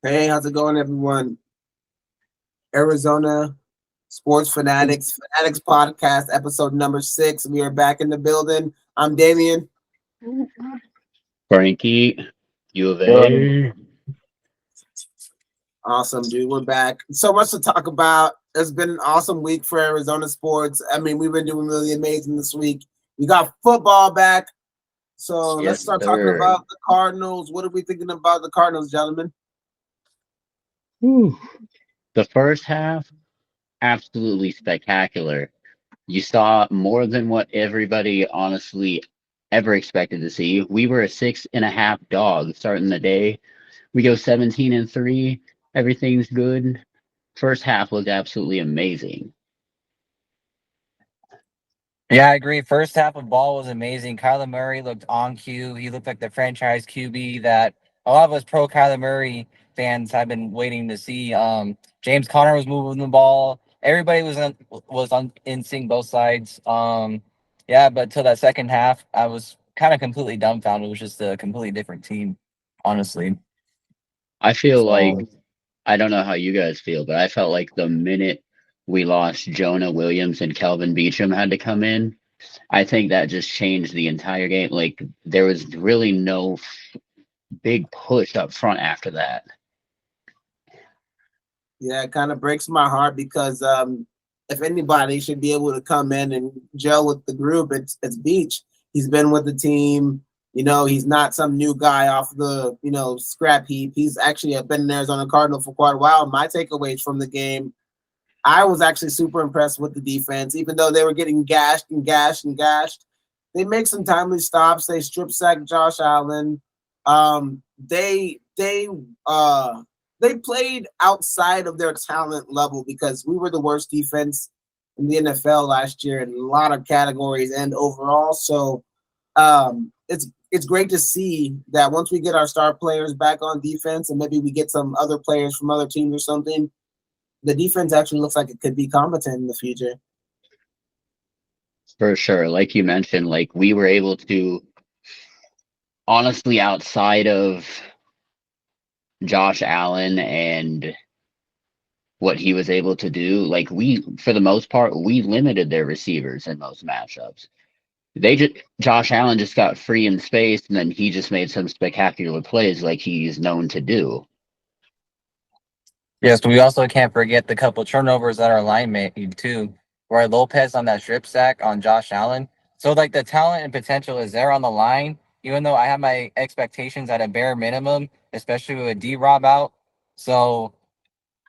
Hey, how's it going, everyone? Arizona Sports fAnaticZ Podcast, episode number 6. We are back in the building. I'm Damien. Frankie, U of Um, A. Awesome, dude. We're back. So much to talk about. It's been an awesome week for Arizona sports. I mean, we've been doing really amazing this week. We got football back. So let's Yes, start talking sir. about the Cardinals. What are we thinking about the Cardinals, gentlemen? Whew. The first half, absolutely spectacular. You saw more than what everybody honestly ever expected to see. We were a 6.5 dog starting the day. We go 17-3. Everything's good. First half looked absolutely amazing. yeah, I agree. First half of ball was amazing. Kyler Murray looked on cue. He looked like the franchise QB that a lot of us pro Kyler Murray fans have been waiting to see. James Conner was moving the ball. Everybody was on in sync both sides. Yeah, but till that second half, I was kind of completely dumbfounded. It was just a completely different team, honestly. I feel like, So I don't know how you guys feel, but I felt like the minute we lost Jonah Williams and Kelvin Beachum had to come in, I think that just changed the entire game. Like there was really no big push up front after that. Yeah, it kind of breaks my heart because if anybody should be able to come in and gel with the group, it's Beach. He's been with the team. You know, he's not some new guy off the scrap heap. He's actually been an Arizona Cardinal for quite a while. My takeaways from the game, I was actually super impressed with the defense, even though they were getting gashed and gashed and gashed. They make some timely stops. They strip sack Josh Allen. They played outside of their talent level because we were the worst defense in the NFL last year in a lot of categories and overall. So it's great to see that once we get our star players back on defense and maybe we get some other players from other teams or something, the defense actually looks like it could be competent in the future. For sure. Like you mentioned, like we were able to honestly outside of Josh Allen and what he was able to do, like we for the most part, we limited their receivers in most matchups. They just Josh Allen just got free in space and then he just made some spectacular plays like he's known to do. yes, but we also can't forget the couple turnovers that our line made too. Where Lopez on that strip sack on Josh Allen. So like the talent and potential is there on the line, even though I have my expectations at a bare minimum, especially with D-Rob out. So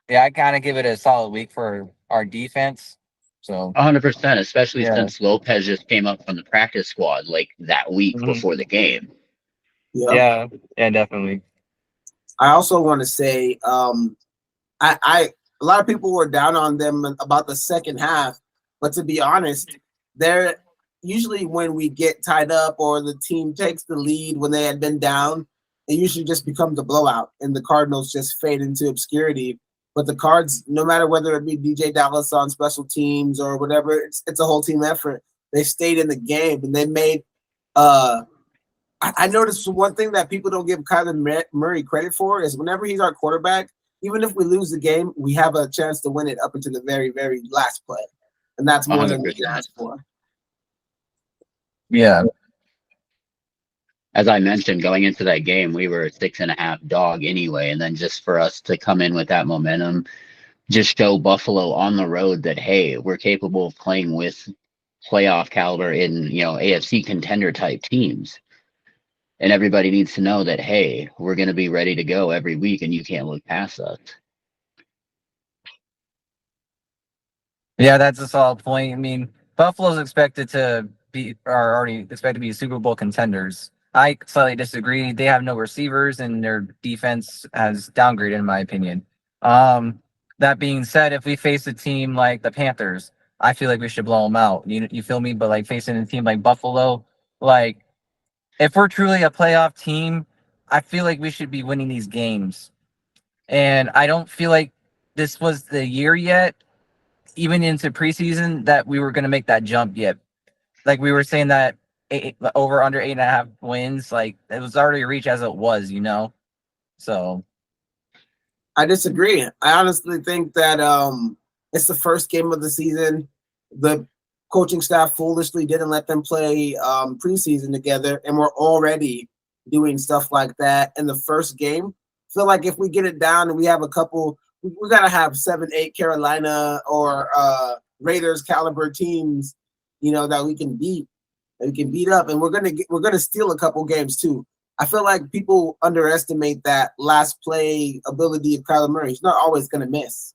yeah, I kind of give it a solid week for our defense. So 100%, especially yeah. since Lopez just came up from the practice squad like that week Mhm. before the game. Yeah. Yeah, definitely. I also want to say, I a lot of people were down on them about the second half, but to be honest, they're usually when we get tied up or the team takes the lead when they had been down, it usually just becomes a blowout and the Cardinals just fade into obscurity. But the Cards, no matter whether it be DJ Dallas on special teams or whatever, it's a whole team effort. They stayed in the game and they made I noticed one thing that people don't give Kyler Murray credit for is whenever he's our quarterback, even if we lose the game, we have a chance to win it up until the very, very last play. And that's more than we can 100%. ask for. Yeah. As I mentioned, going into that game, we were a 6.5 dog anyway, and then just for us to come in with that momentum, just show Buffalo on the road that hey, we're capable of playing with playoff caliber in AFC contender type teams, and everybody needs to know that hey, we're going to be ready to go every week, and you can't look past us. Yeah, that's a solid point. I mean, Buffalo's expected to be are already expected to be Super Bowl contenders. I slightly disagree. They have no receivers and their defense has downgraded in my opinion. That being said, if we face a team like the Panthers, I feel like we should blow them out. You feel me? But like facing a team like Buffalo, like if we're truly a playoff team, I feel like we should be winning these games. And I don't feel like this was the year yet even into preseason that we were going to make that jump yet. Like we were saying that over under 8.5 wins, like it was already reached as it was. So I disagree. I honestly think that it's the first game of the season. The coaching staff foolishly didn't let them play preseason together, and we're already doing stuff like that in the first game. I feel like if we get it down and we have a couple, we got to have 7, 8 Carolina or Raiders caliber teams, that we can beat, up, and we're gonna steal a couple games too. I feel like people underestimate that last play ability of Kyler Murray. He's not always going to miss.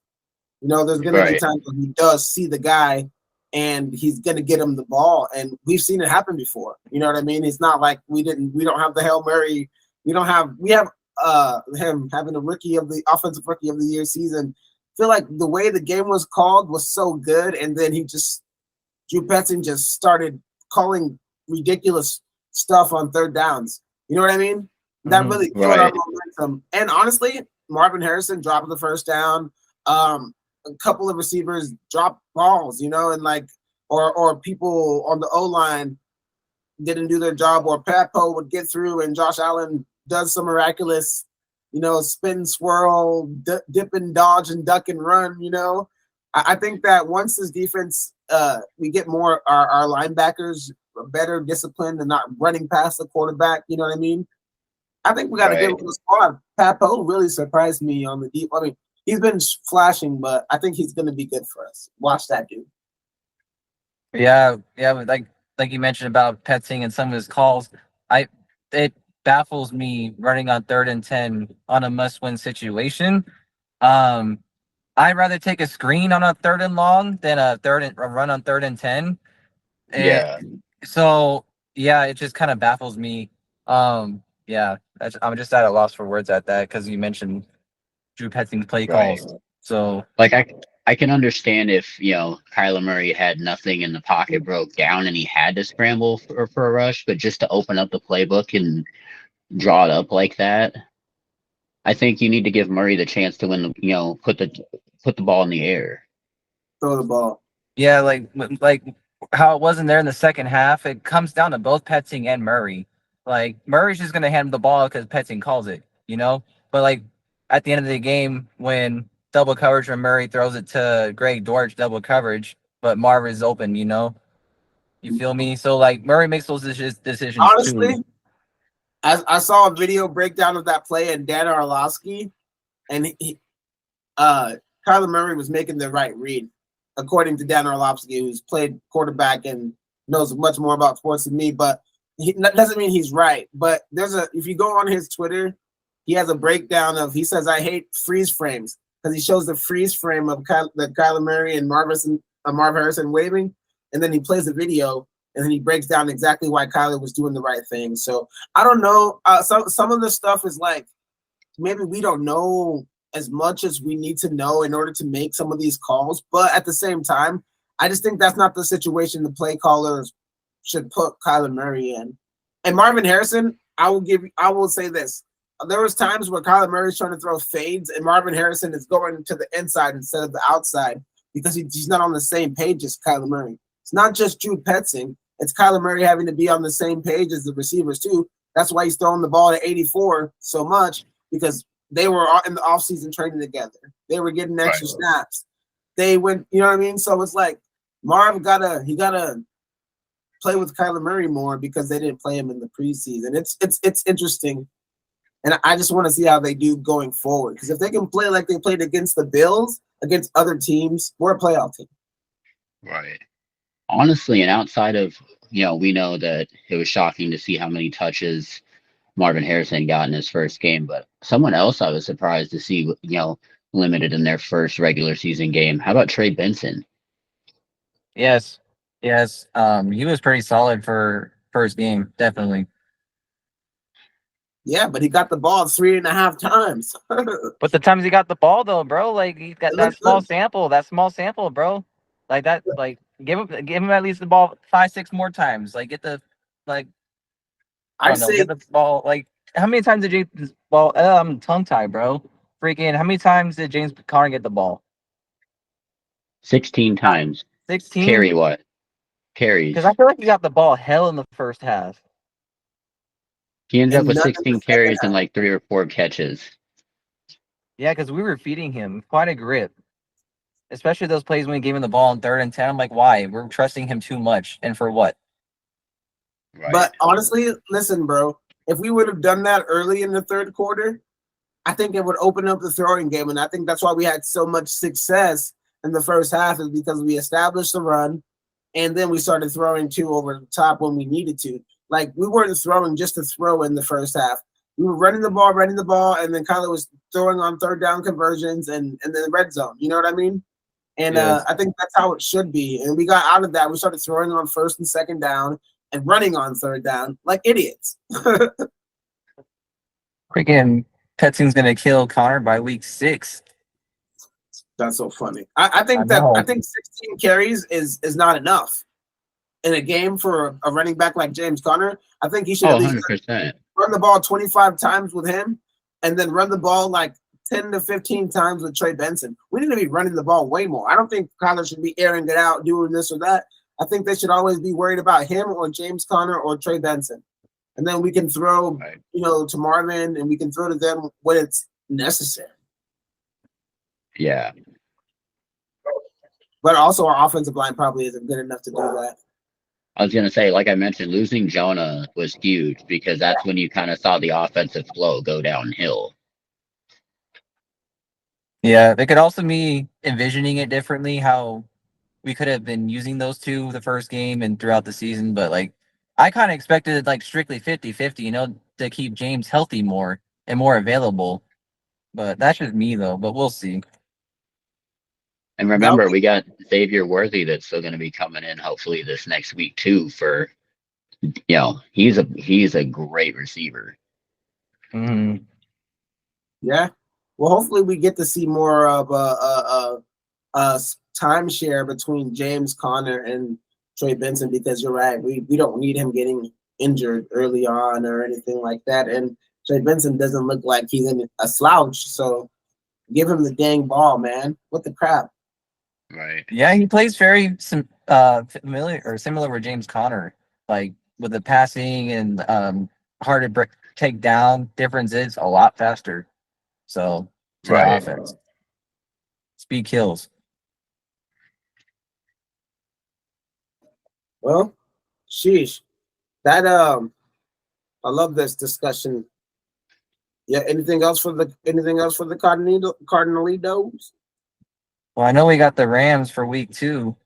There's going to be times when he does see the guy and he's going to get him the ball. And we've seen it happen before. You know what I mean? It's not like we don't have the Hail Murray. We have him having the offensive rookie of the year season. I feel like the way the game was called was so good. And then Drew Petzing just started calling ridiculous stuff on third downs. You know what I mean? That really killed our momentum. And honestly, Marvin Harrison dropped the first down. A couple of receivers dropped balls, and or people on the O-line didn't do their job, or Pat Poe would get through and Josh Allen does some miraculous, spin, swirl, dip and dodge and duck and run, I think that once this defense, we get more our linebackers better disciplined and not running past the quarterback. You know what I mean? I think we got to give him the squad. Pat Poe really surprised me on the deep. I mean, he's been flashing, but I think he's going to be good for us. Watch that dude. Yeah, like you mentioned about Petzing and some of his calls, it baffles me running on 3rd and 10 on a must-win situation. I'd rather take a screen on a 3rd and long than a run on 3rd and 10. So it just kind of baffles me. I'm just at a loss for words at that because you mentioned Drew Petzing's play calls. So I can understand if Kyler Murray had nothing in the pocket, broke down, and he had to scramble for a rush, but just to open up the playbook and draw it up like that, I think you need to give Murray the chance to win. Put the ball in the air, throw the ball. Yeah, like how it wasn't there in the second half. It comes down to both Petzing and Murray. Like Murray's just gonna hand him the ball because Petzing calls it, But like at the end of the game, when double coverage when Murray throws it to Greg Dortch, double coverage, but Marv is open, You feel me? So like Murray makes those decisions. Honestly, too. I saw a video breakdown of that play and Dan Orlovsky, and Kyler Murray was making the right read, according to Dan Orlovsky, who's played quarterback and knows much more about sports than me. But that doesn't mean he's right. But if you go on his Twitter, he has a breakdown he says, I hate freeze frames, because he shows the freeze frame of Kyler Murray and Marv Harrison waving, and then he plays the video, and then he breaks down exactly why Kyler was doing the right thing. So I don't know. Some of the stuff is like, maybe we don't know as much as we need to know in order to make some of these calls. But at the same time, I just think that's not the situation the play callers should put Kyler Murray in. And Marvin Harrison, I will say this. There was times where Kyler Murray's trying to throw fades and Marvin Harrison is going to the inside instead of the outside because he's not on the same page as Kyler Murray. It's not just Drew Petzing. It's Kyler Murray having to be on the same page as the receivers too. That's why he's throwing the ball to 84 so much, because they were in the offseason training together. They were getting extra snaps. They went, you know what I mean? So it's like Marv gotta play with Kyler Murray more because they didn't play him in the preseason. It's interesting. And I just want to see how they do going forward. Because if they can play like they played against the Bills, against other teams, we're a playoff team. Right. Honestly, and outside of, we know that it was shocking to see how many touches Marvin Harrison got in his first game, but someone else I was surprised to see, limited in their first regular season game. How about Trey Benson? Yes. He was pretty solid for first game, definitely. Yeah, but he got the ball 3.5 times. But the times he got the ball, though, bro, like he's got that small sample, bro. Like that, like give him at least the ball 5-6 more times. Like get the get the ball. Like how many times did James ball? I'm tongue tied, bro. Freaking how many times did James Conner get the ball? 16 times. 16. Carry what? Carries. Because I feel like he got the ball hell in the first half. He ends up with 16 carries and like 3 or 4 catches. Yeah, because we were feeding him quite a grip, especially those plays when we gave him the ball in 3rd and 10. I'm like, why? We're trusting him too much, and for what? Right. But honestly, listen, bro, if we would have done that early in the 3rd quarter, I think it would open up the throwing game. And I think that's why we had so much success in the first half, is because we established the run and then we started throwing two over the top when we needed to. Like, we weren't throwing just to throw in the first half. We were running the ball, and then Kyler was throwing on 3rd down conversions and the red zone. You know what I mean? And Yes. I think that's how it should be. And we got out of that. We started throwing on 1st and 2nd down and running on 3rd down like idiots. Freaking Petson's gonna kill Connor by week 6. That's so funny. I think 16 carries is not enough in a game for a running back like James Conner. I think he should at least 100%. run the ball 25 times with him and then run the ball like 10 to 15 times with Trey Benson. We need to be running the ball way more. I don't think Kyler should be airing it out, doing this or that. I think they should always be worried about him or James Conner or Trey Benson. And then we can throw, to Marvin, and we can throw to them when it's necessary. Yeah. But also our offensive line probably isn't good enough to do that. I was going to say, like I mentioned, losing Jonah was huge because that's when you kind of saw the offensive flow go downhill. Yeah, it could also be envisioning it differently, how we could have been using those two the first game and throughout the season. But, like, I kind of expected it, like, strictly 50-50, to keep James healthy more and more available. But that's just me, though. But we'll see. And remember, we got Xavier Worthy that's still going to be coming in hopefully this next week too. For he's a great receiver. Mm-hmm. Yeah. Well, hopefully we get to see more of a timeshare between James Conner and Trey Benson, because you're right, we don't need him getting injured early on or anything like that. And Trey Benson doesn't look like he's in a slouch, so give him the dang ball, man. What the crap? Right. Yeah, he plays very familiar or similar with James Conner, like with the passing and hard to take down. Difference is a lot faster. So to the offense, speed kills. Well, sheesh, that I love this discussion. Yeah. Anything else for the Cardinalitos? Well, I know we got the Rams for week 2.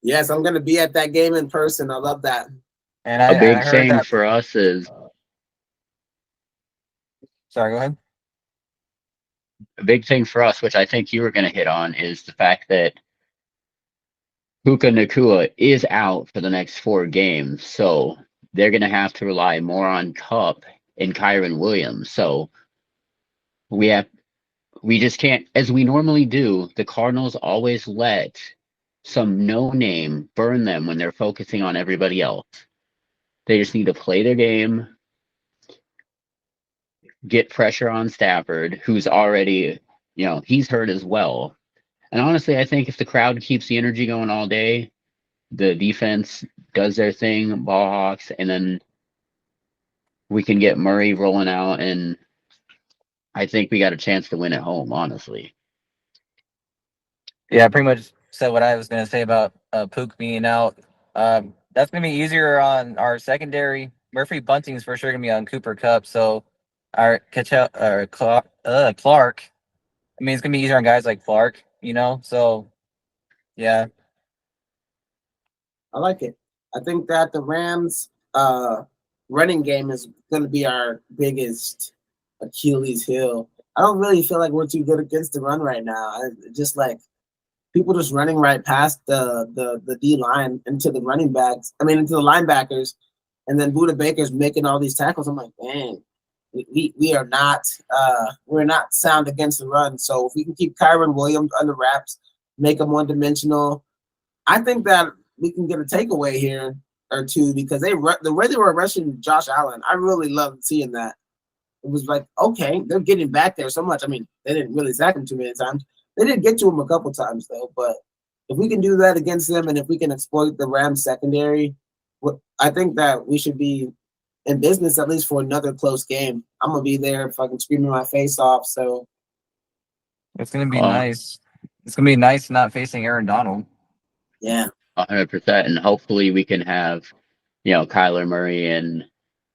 Yes, I'm gonna be at that game in person. I love that. And a big heard thing that for us is. Sorry, go ahead. A big thing for us, which I think you were going to hit on, is the fact that Puka Nacua is out for the next 4 games. So they're going to have to rely more on Kupp and Kyron Williams. So we just can't, as we normally do, the Cardinals always let some no-name burn them when they're focusing on everybody else. They just need to play their game, get pressure on Stafford, who's already, he's hurt as well. And honestly, I think if the crowd keeps the energy going all day, the defense does their thing, ball hawks, and then we can get Murray rolling out, and I think we got a chance to win at home, honestly. Yeah, I pretty much said what I was going to say about Pook being out. That's going to be easier on our secondary. Murphy Bunting's for sure going to be on Cooper Kupp. So our Clark, I mean, it's going to be easier on guys like Clark, So, yeah. I like it. I think that the Rams running game is going to be our biggest Achilles heel. I don't really feel like we're too good against the run right now. Just like people just running right past the D line into the running backs. I mean, into the linebackers, and then Buda Baker's making all these tackles. I'm like, dang, we are not we're not sound against the run. So if we can keep Kyron Williams under wraps, make him one dimensional, I think that we can get a takeaway here or two, because the way they were rushing Josh Allen, I really loved seeing that. It was like, okay, they're getting back there so much. I mean, they didn't really sack him too many times. They did get to him a couple times, though. But if we can do that against them, and if we can exploit the Rams secondary, I think that we should be in business at least for another close game. I'm going to be there fucking screaming my face off. So It's gonna be nice. It's gonna be nice not facing Aaron Donald. Yeah. 100%, and hopefully we can have, Kyler Murray and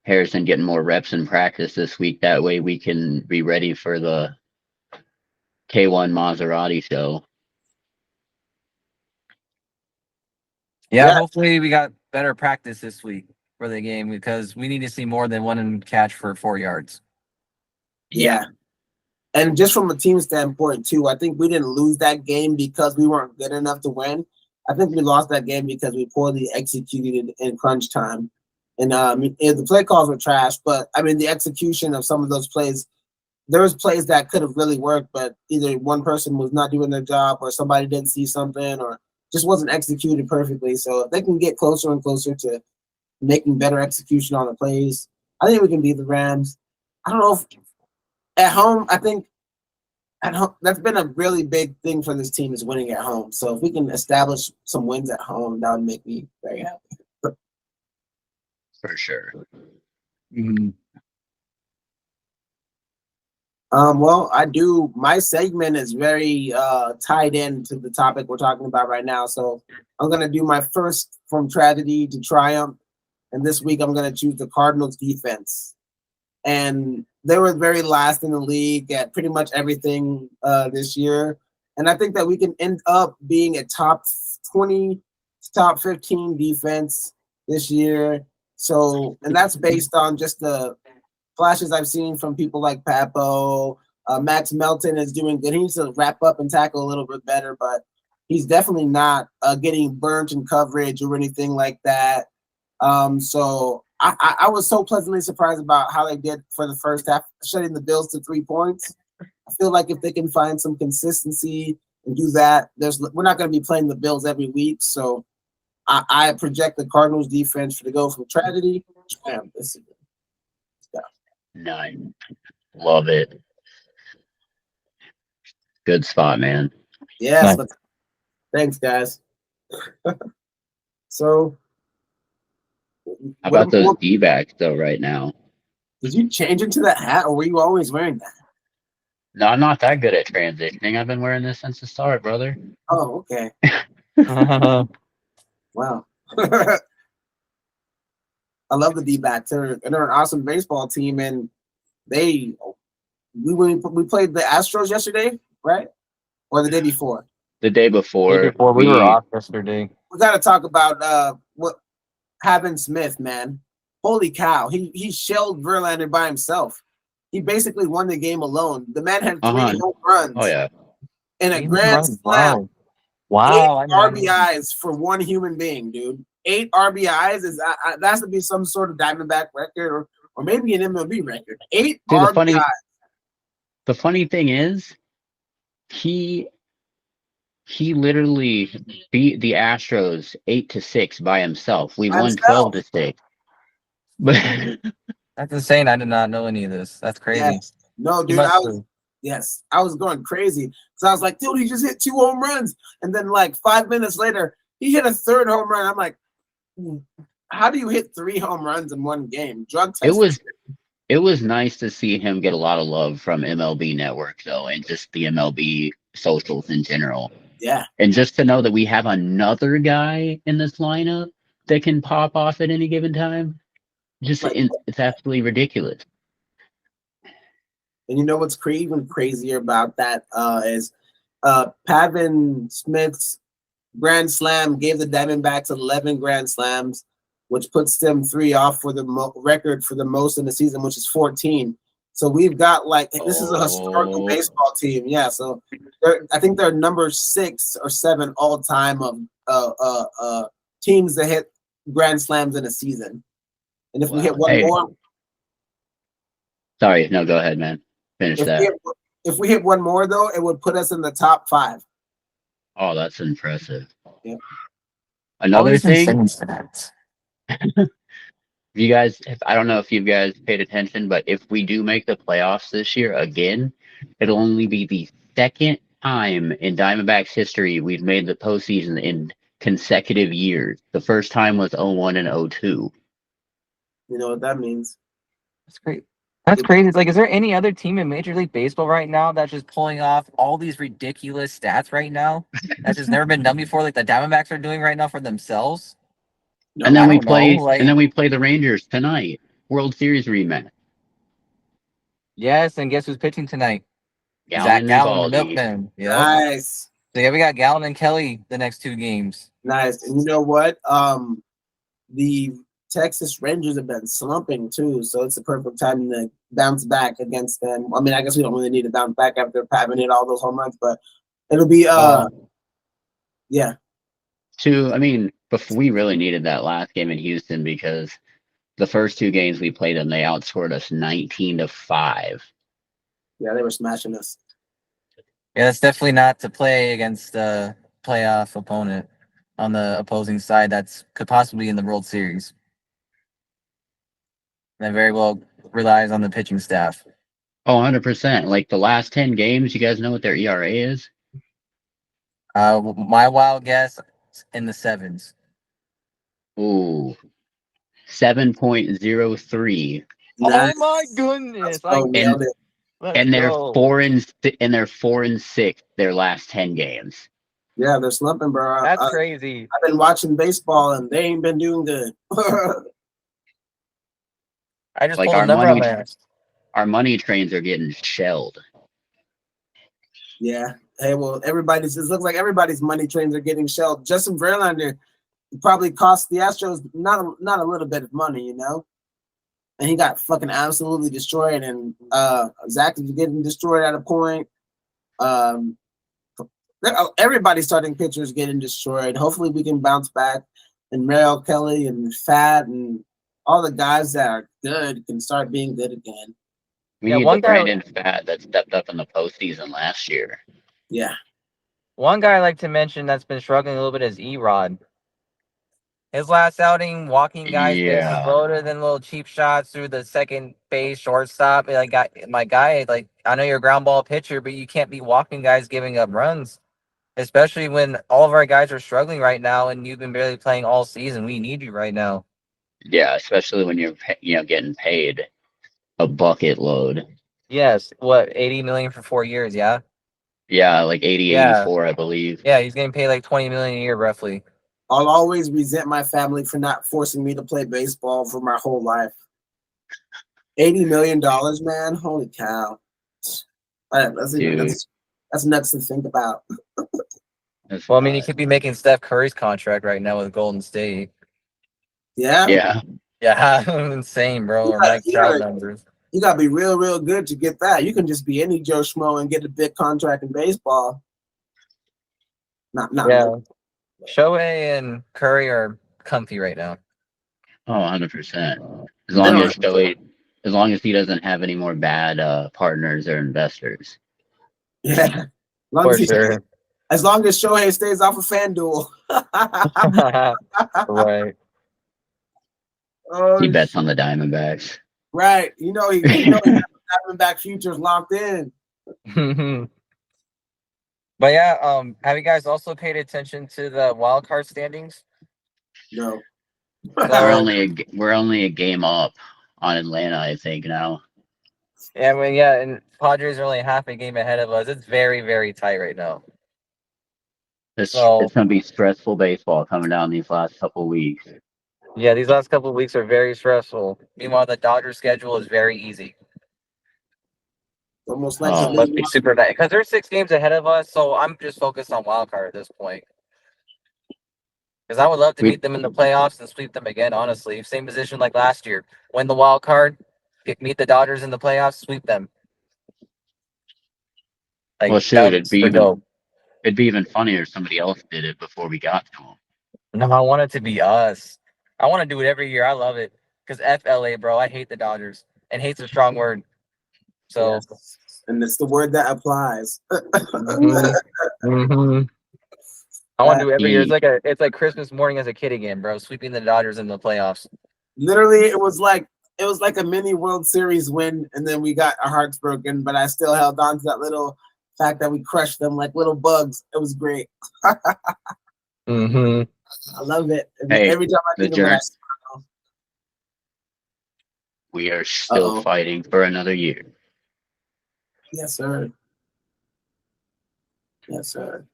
Harrison getting more reps in practice this week. That way we can be ready for the K1 Maserati show. Yeah, hopefully we got better practice this week for the game because we need to see more than one catch for 4 yards. Yeah. And just from a team standpoint, too, I think we didn't lose that game because we weren't good enough to win. I think we lost that game because we poorly executed in crunch time. And the play calls were trash, but, the execution of some of those plays, there was plays that could have really worked, but either one person was not doing their job or somebody didn't see something or just wasn't executed perfectly. So if they can get closer and closer to making better execution on the plays, I think we can beat the Rams. I don't know if at home, I think at home, that's been a really big thing for this team is winning at home. So if we can establish some wins at home, that would make me very happy. For sure. Mm-hmm. Well, my segment is very tied into the topic we're talking about right now. So I'm going to do my first from tragedy to triumph. And this week I'm going to choose the Cardinals defense. And they were very last in the league at pretty much everything this year. And I think that we can end up being a top 20, top 15 defense this year. So, and that's based on just the flashes I've seen from people like Papo. Max Melton is doing good. He needs to wrap up and tackle a little bit better, but he's definitely not getting burnt in coverage or anything like that. So I was so pleasantly surprised about how they did for the first half, shutting the Bills to 3 points. I feel like if they can find some consistency and do that, we're not going to be playing the Bills every week. So I project the Cardinals defense to go from tragedy to triumph this season. Nice. Love it. Good spot, man. Yes. Nice. Thanks, guys. So, how about those D-backs, though, right now? Did you change into that hat, or were you always wearing that? No, I'm not that good at transitioning. I've been wearing this since the start, brother. Oh, okay. Wow. I love the D-backs. They're an awesome baseball team, and we played the Astros yesterday, right? Or the day before? The day before. We were off yesterday. We got to talk about having Smith, man. Holy cow. He shelled Verlander by himself. He basically won the game alone. The man had 3 home runs. Oh, yeah. And a grand slam. Wow. 8 RBIs for one human being, dude. 8 RBIs that has to be some sort of Diamondback record or maybe an MLB record. 8 RBIs. The funny thing is, he literally beat the Astros 8-6 by himself. We won 12-6. But that's insane. I did not know any of this. That's crazy. Yes. No, dude, I was going crazy. So I was like, dude, he just hit 2 home runs. And then like 5 minutes later, he hit a 3rd home run. I'm like, how do you hit 3 home runs in one game? Drug test. It was nice to see him get a lot of love from MLB Network, though, and just the MLB socials in general. Yeah. And just to know that we have another guy in this lineup that can pop off at any given time, it's absolutely ridiculous. And you know what's even crazier about that is Pavin Smith's grand slam gave the Diamondbacks 11 grand slams, which puts them 3 off for the record for the most in the season, which is 14. So we've got this is a historical baseball team. Yeah. So I think they're number 6 or 7 all time of teams that hit grand slams in a season. And if we hit one more. Sorry. No, go ahead, man. Finish that. If we hit one more, though, it would put us in the top 5. Oh, that's impressive. Yeah. Another thing. You guys, I don't know if you guys paid attention, but if we do make the playoffs this year again, it'll only be the 2nd time in Diamondbacks history we've made the postseason in consecutive years. The first time was 2001 and 2002. You know what that means? That's great. That's crazy. It's like, is there any other team in Major League Baseball right now that's just pulling off all these ridiculous stats right now? That's just never been done before, like the Diamondbacks are doing right now for themselves. No, And then I we don't know. play, Like, and then we play the Rangers tonight. World Series rematch. yes, and guess who's pitching tonight? Zach Gallen and Gallen, the Baldy. milkman. Yep. nice, So yeah, we got Gallen and Kelly the next 2 games. nice. And you know what? The Texas Rangers have been slumping too, so it's a perfect time to bounce back against them. I mean, I guess we don't really need to bounce back after having hit all those home runs, but it'll be yeah. I mean, before we really needed that last game in Houston because the first 2 games we played them, they outscored us 19-5. Yeah, they were smashing us. Yeah, that's definitely not to play against a playoff opponent on the opposing side that's could possibly be in the World Series. That very well relies on the pitching staff. Oh, 100%. Like the last 10 games, you guys know what their ERA is? My wild guess in the 7s. Ooh, 7.03. Nice. Oh my goodness! Oh, nailed it. And they're 4-6 their last 10 games. Yeah, they're slumping, bro. That's crazy. I've been watching baseball and they ain't been doing good. I just Like pulled a number on there. our money trains are getting shelled. Yeah. Hey, well, it looks like everybody's money trains are getting shelled. Justin Verlander probably cost the Astros not a little bit of money, you know? And he got fucking absolutely destroyed. And Zach is getting destroyed at a point. Everybody's starting pitchers getting destroyed. Hopefully we can bounce back. And Merrill, Kelly, and Fat, and all the guys that are good can start being good again. We need the Brandon Fat that stepped up in the postseason last year. Yeah. One guy I like to mention that's been struggling a little bit is Erod. His last outing, walking guys bases loaded, then little cheap shots through the second base, shortstop. Like, my guy, like, I know you're a ground ball pitcher, but you can't be walking guys giving up runs, especially when all of our guys are struggling right now and you've been barely playing all season. We need you right now. Yeah, especially when you're getting paid a bucket load. Yes, what, 80 million for 4 years? Yeah. Yeah, like 84, I believe. Yeah, he's getting paid like 20 million a year, roughly. I'll always resent my family for not forcing me to play baseball for my whole life. $80 million, man. Holy cow. That's nuts to think about. Well, I mean, you could be making Steph Curry's contract right now with Golden State. Yeah? Yeah, insane, bro. Or Mike Trout numbers. You got to be real, real good to get that. You can just be any Joe Schmo and get a big contract in baseball. Not really. Shohei and Curry are comfy right now. Oh, 100%. As long as he doesn't have any more bad partners or investors. Yeah. As long as Shohei stays off of FanDuel. Right. He bets on the Diamondbacks. Right. You know he Diamondback futures locked in. But yeah, have you guys also paid attention to the wild card standings? No. We're only a game up on Atlanta, I think now. Yeah, I mean, yeah, and Padres are only half a game ahead of us. It's very, very tight right now. It's going to be stressful baseball coming down these last couple of weeks. Yeah, these last couple of weeks are very stressful. Meanwhile, the Dodgers schedule is very easy. Almost like must be super nice because they're 6 games ahead of us. So I'm just focused on wild card at this point. Because I would love to meet them in the playoffs and sweep them again. Honestly, same position like last year. Win the wild card, meet the Dodgers in the playoffs, sweep them. Like, well, shoot, it'd be even funnier if somebody else did it before we got to them. No, I want it to be us. I want to do it every year. I love it because FLA, bro. I hate the Dodgers, and hate's a strong word. So. Yes. And it's the word that applies. Mm-hmm. I want to do it every year. It's like Christmas morning as a kid again, bro. Sweeping the Dodgers in the playoffs. Literally, it was like a mini World Series win, and then we got our hearts broken. But I still held on to that little fact that we crushed them like little bugs. It was great. Mm-hmm. I love it. Hey, every time I think about it. We are still Uh-oh. fighting for another year. Yes, sir. Yes, sir.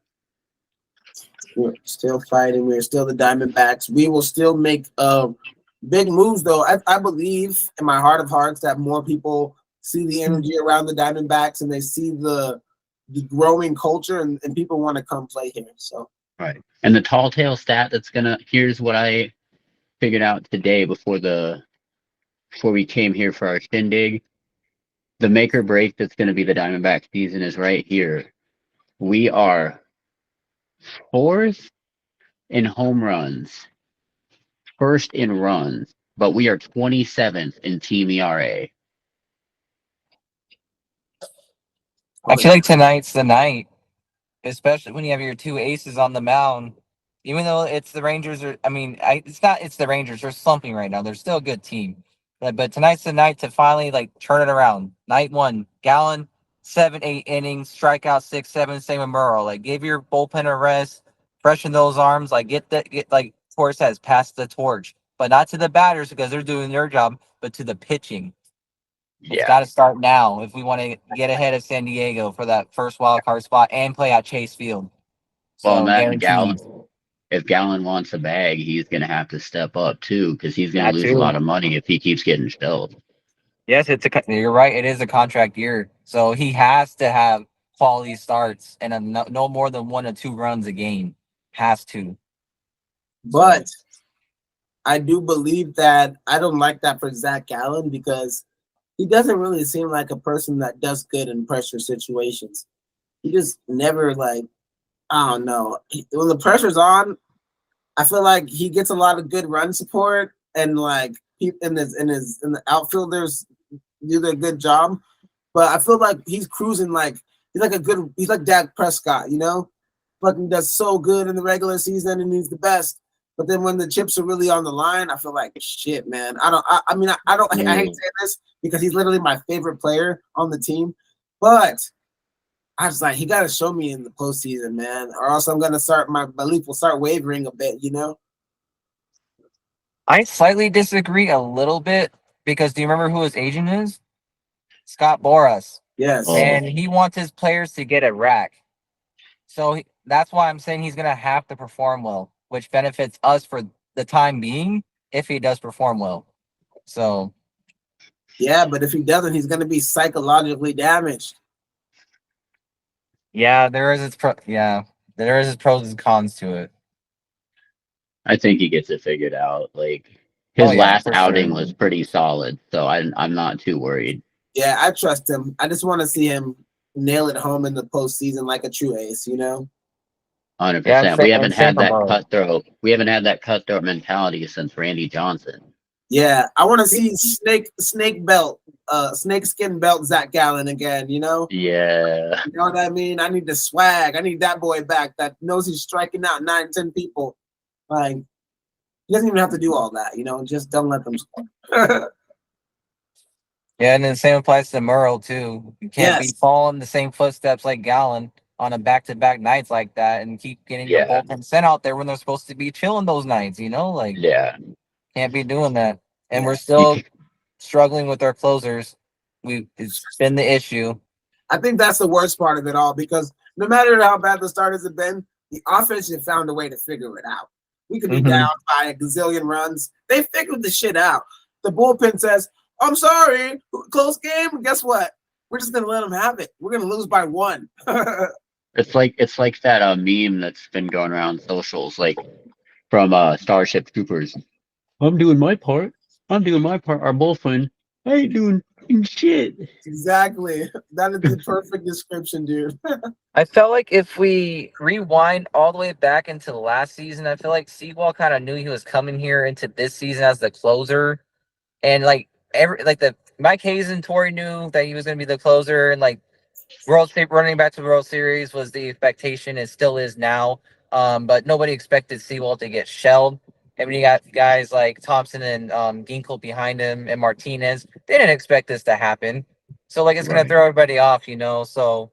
We're still fighting. We're still the Diamondbacks. We will still make big moves, though. I believe in my heart of hearts that more people see the energy around the Diamondbacks and they see the growing culture and people want to come play here. So Right. And the tall tale stat that's gonna here's what I figured out today before we came here for our shindig. The make or break that's gonna be the Diamondback season is right here. We are 4th in home runs, 1st in runs, but we are 27th in team ERA. I feel like tonight's the night, especially when you have your two aces on the mound. Even though it's the Rangers, it's not. It's the Rangers. They're slumping right now. They're still a good team, but tonight's the night to finally turn it around. Night one, Gallen, 7, 8 innings, strikeout 6, 7. Same with Merle. Give your bullpen a rest, freshen those arms. Get Tor says, pass the torch, but not to the batters because they're doing their job, but to the pitching. It's got to start now if we want to get ahead of San Diego for that first wild card spot and play at Chase Field. Well, So and guaranteed. if Gallen wants a bag, he's going to have to step up too, because he's going to That lose too. a lot of money if he keeps getting shelled. Yes, you're right. It is a contract year, so he has to have quality starts and no more than 1 or 2 runs a game. Has to. But I do believe that I don't like that for Zach Gallen because he doesn't really seem like a person that does good in pressure situations. He just never I don't know. When the pressure's on, I feel like he gets a lot of good run support and in the outfielders do their good job. But I feel like he's cruising he's like Dak Prescott, fucking does so good in the regular season and he's the best. But then when the chips are really on the line, I feel like shit, man. I hate saying this because he's literally my favorite player on the team. But I was like, he got to show me in the postseason, man, or else my belief will start wavering a bit, I slightly disagree a little bit because do you remember who his agent is? Scott Boras. Yes. And he wants his players to get a rack. So that's why I'm saying he's going to have to perform well, which benefits us for the time being if he does perform well. So. Yeah, but if he doesn't, he's going to be psychologically damaged. Yeah, there is its pros and cons to it. I think he gets it figured out. His last outing was pretty solid, so I'm not too worried. Yeah, I trust him. I just want to see him nail it home in the postseason like a true ace, 100%. Yeah, we haven't had that cutthroat. We haven't had that cutthroat mentality since Randy Johnson. Yeah, I want to see snake skin belt Zach Gallen again, Yeah. You know what I mean? I need the swag. I need that boy back that knows he's striking out 9, 10 people. He doesn't even have to do all that, just don't let them score. Yeah, and then the same applies to Merle too. You can't be following the same footsteps like Gallen on a back-to-back nights like that and keep getting your bullpen sent out there when they're supposed to be chilling those nights, can't be doing that. And we're still struggling with our closers. It's been the issue. I think that's the worst part of it all because no matter how bad the starters have been, the offense have found a way to figure it out. We could be down by a gazillion runs. They figured the shit out. The bullpen says, I'm sorry, close game. Guess what? We're just gonna let them have it. We're gonna lose by 1. It's like that meme that's been going around socials, from Starship Troopers. I'm doing my part. Our bullpen. I ain't doing shit. Exactly. That is the perfect description, dude. I felt like if we rewind all the way back into the last season, I feel like Sewell kind of knew he was coming here into this season as the closer, and Mike Hayes and Torrey knew that he was going to be the closer, and running back to the World Series was the expectation. It still is now, but nobody expected Sewell to get shelled. And when you got guys like Thompson and Ginkel behind him and Martinez, they didn't expect this to happen. So it's going to throw everybody off, So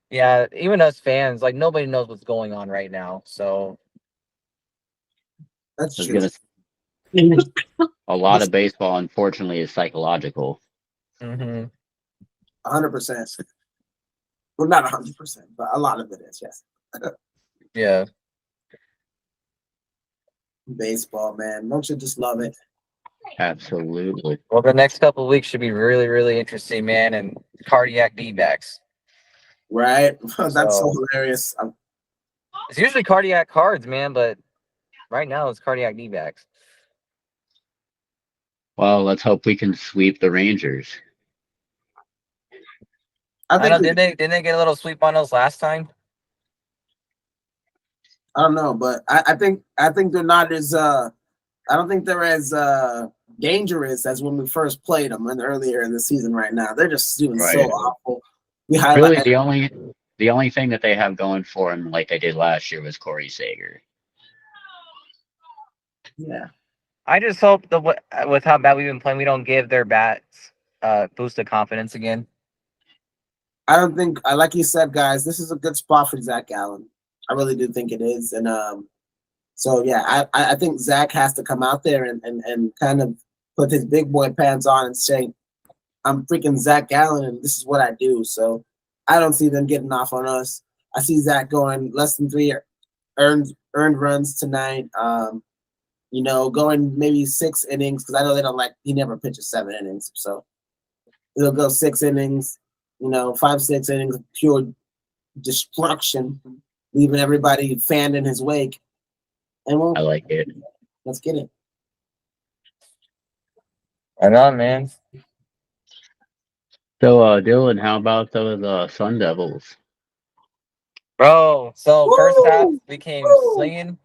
yeah, even us fans, nobody knows what's going on right now. So that's true. A lot of baseball, unfortunately, is psychological. 100%. Well, not 100%, but a lot of it is, yes. Yeah. Baseball, man. Don't you just love it? Absolutely. Well, the next couple of weeks should be really, really interesting, man. And cardiac Dbacks. Right? That's so So- hilarious. It's usually cardiac cards, man, but right now it's cardiac Dbacks. Well, let's hope we can sweep the Rangers. I know. Didn't they get a little sweep on us last time? I don't know, but I think they're not as I don't think they're as dangerous as when we first played them earlier in the season. Right now, they're just doing so Right. awful. Really, the only thing that they have going for them, like they did last year, was Corey Seager. Yeah. I just hope with how bad we've been playing, we don't give their bats boost of confidence again. I don't think, like you said, guys, this is a good spot for Zach Allen. I really do think it is, and so yeah, I think Zach has to come out there and kind of put his big boy pants on and say, I'm freaking Zach Allen, and this is what I do. So I don't see them getting off on us. I see Zach going less than 3 earned runs tonight. Going maybe 6 innings, because I know they don't he never pitches 7 innings. So he'll go 6 innings, 5, 6 innings of pure destruction, leaving everybody fanned in his wake. And I like it. Let's get it. Right on, man. So, Dylan, how about the Sun Devils? Bro, so Woo! first half we came Woo! slinging,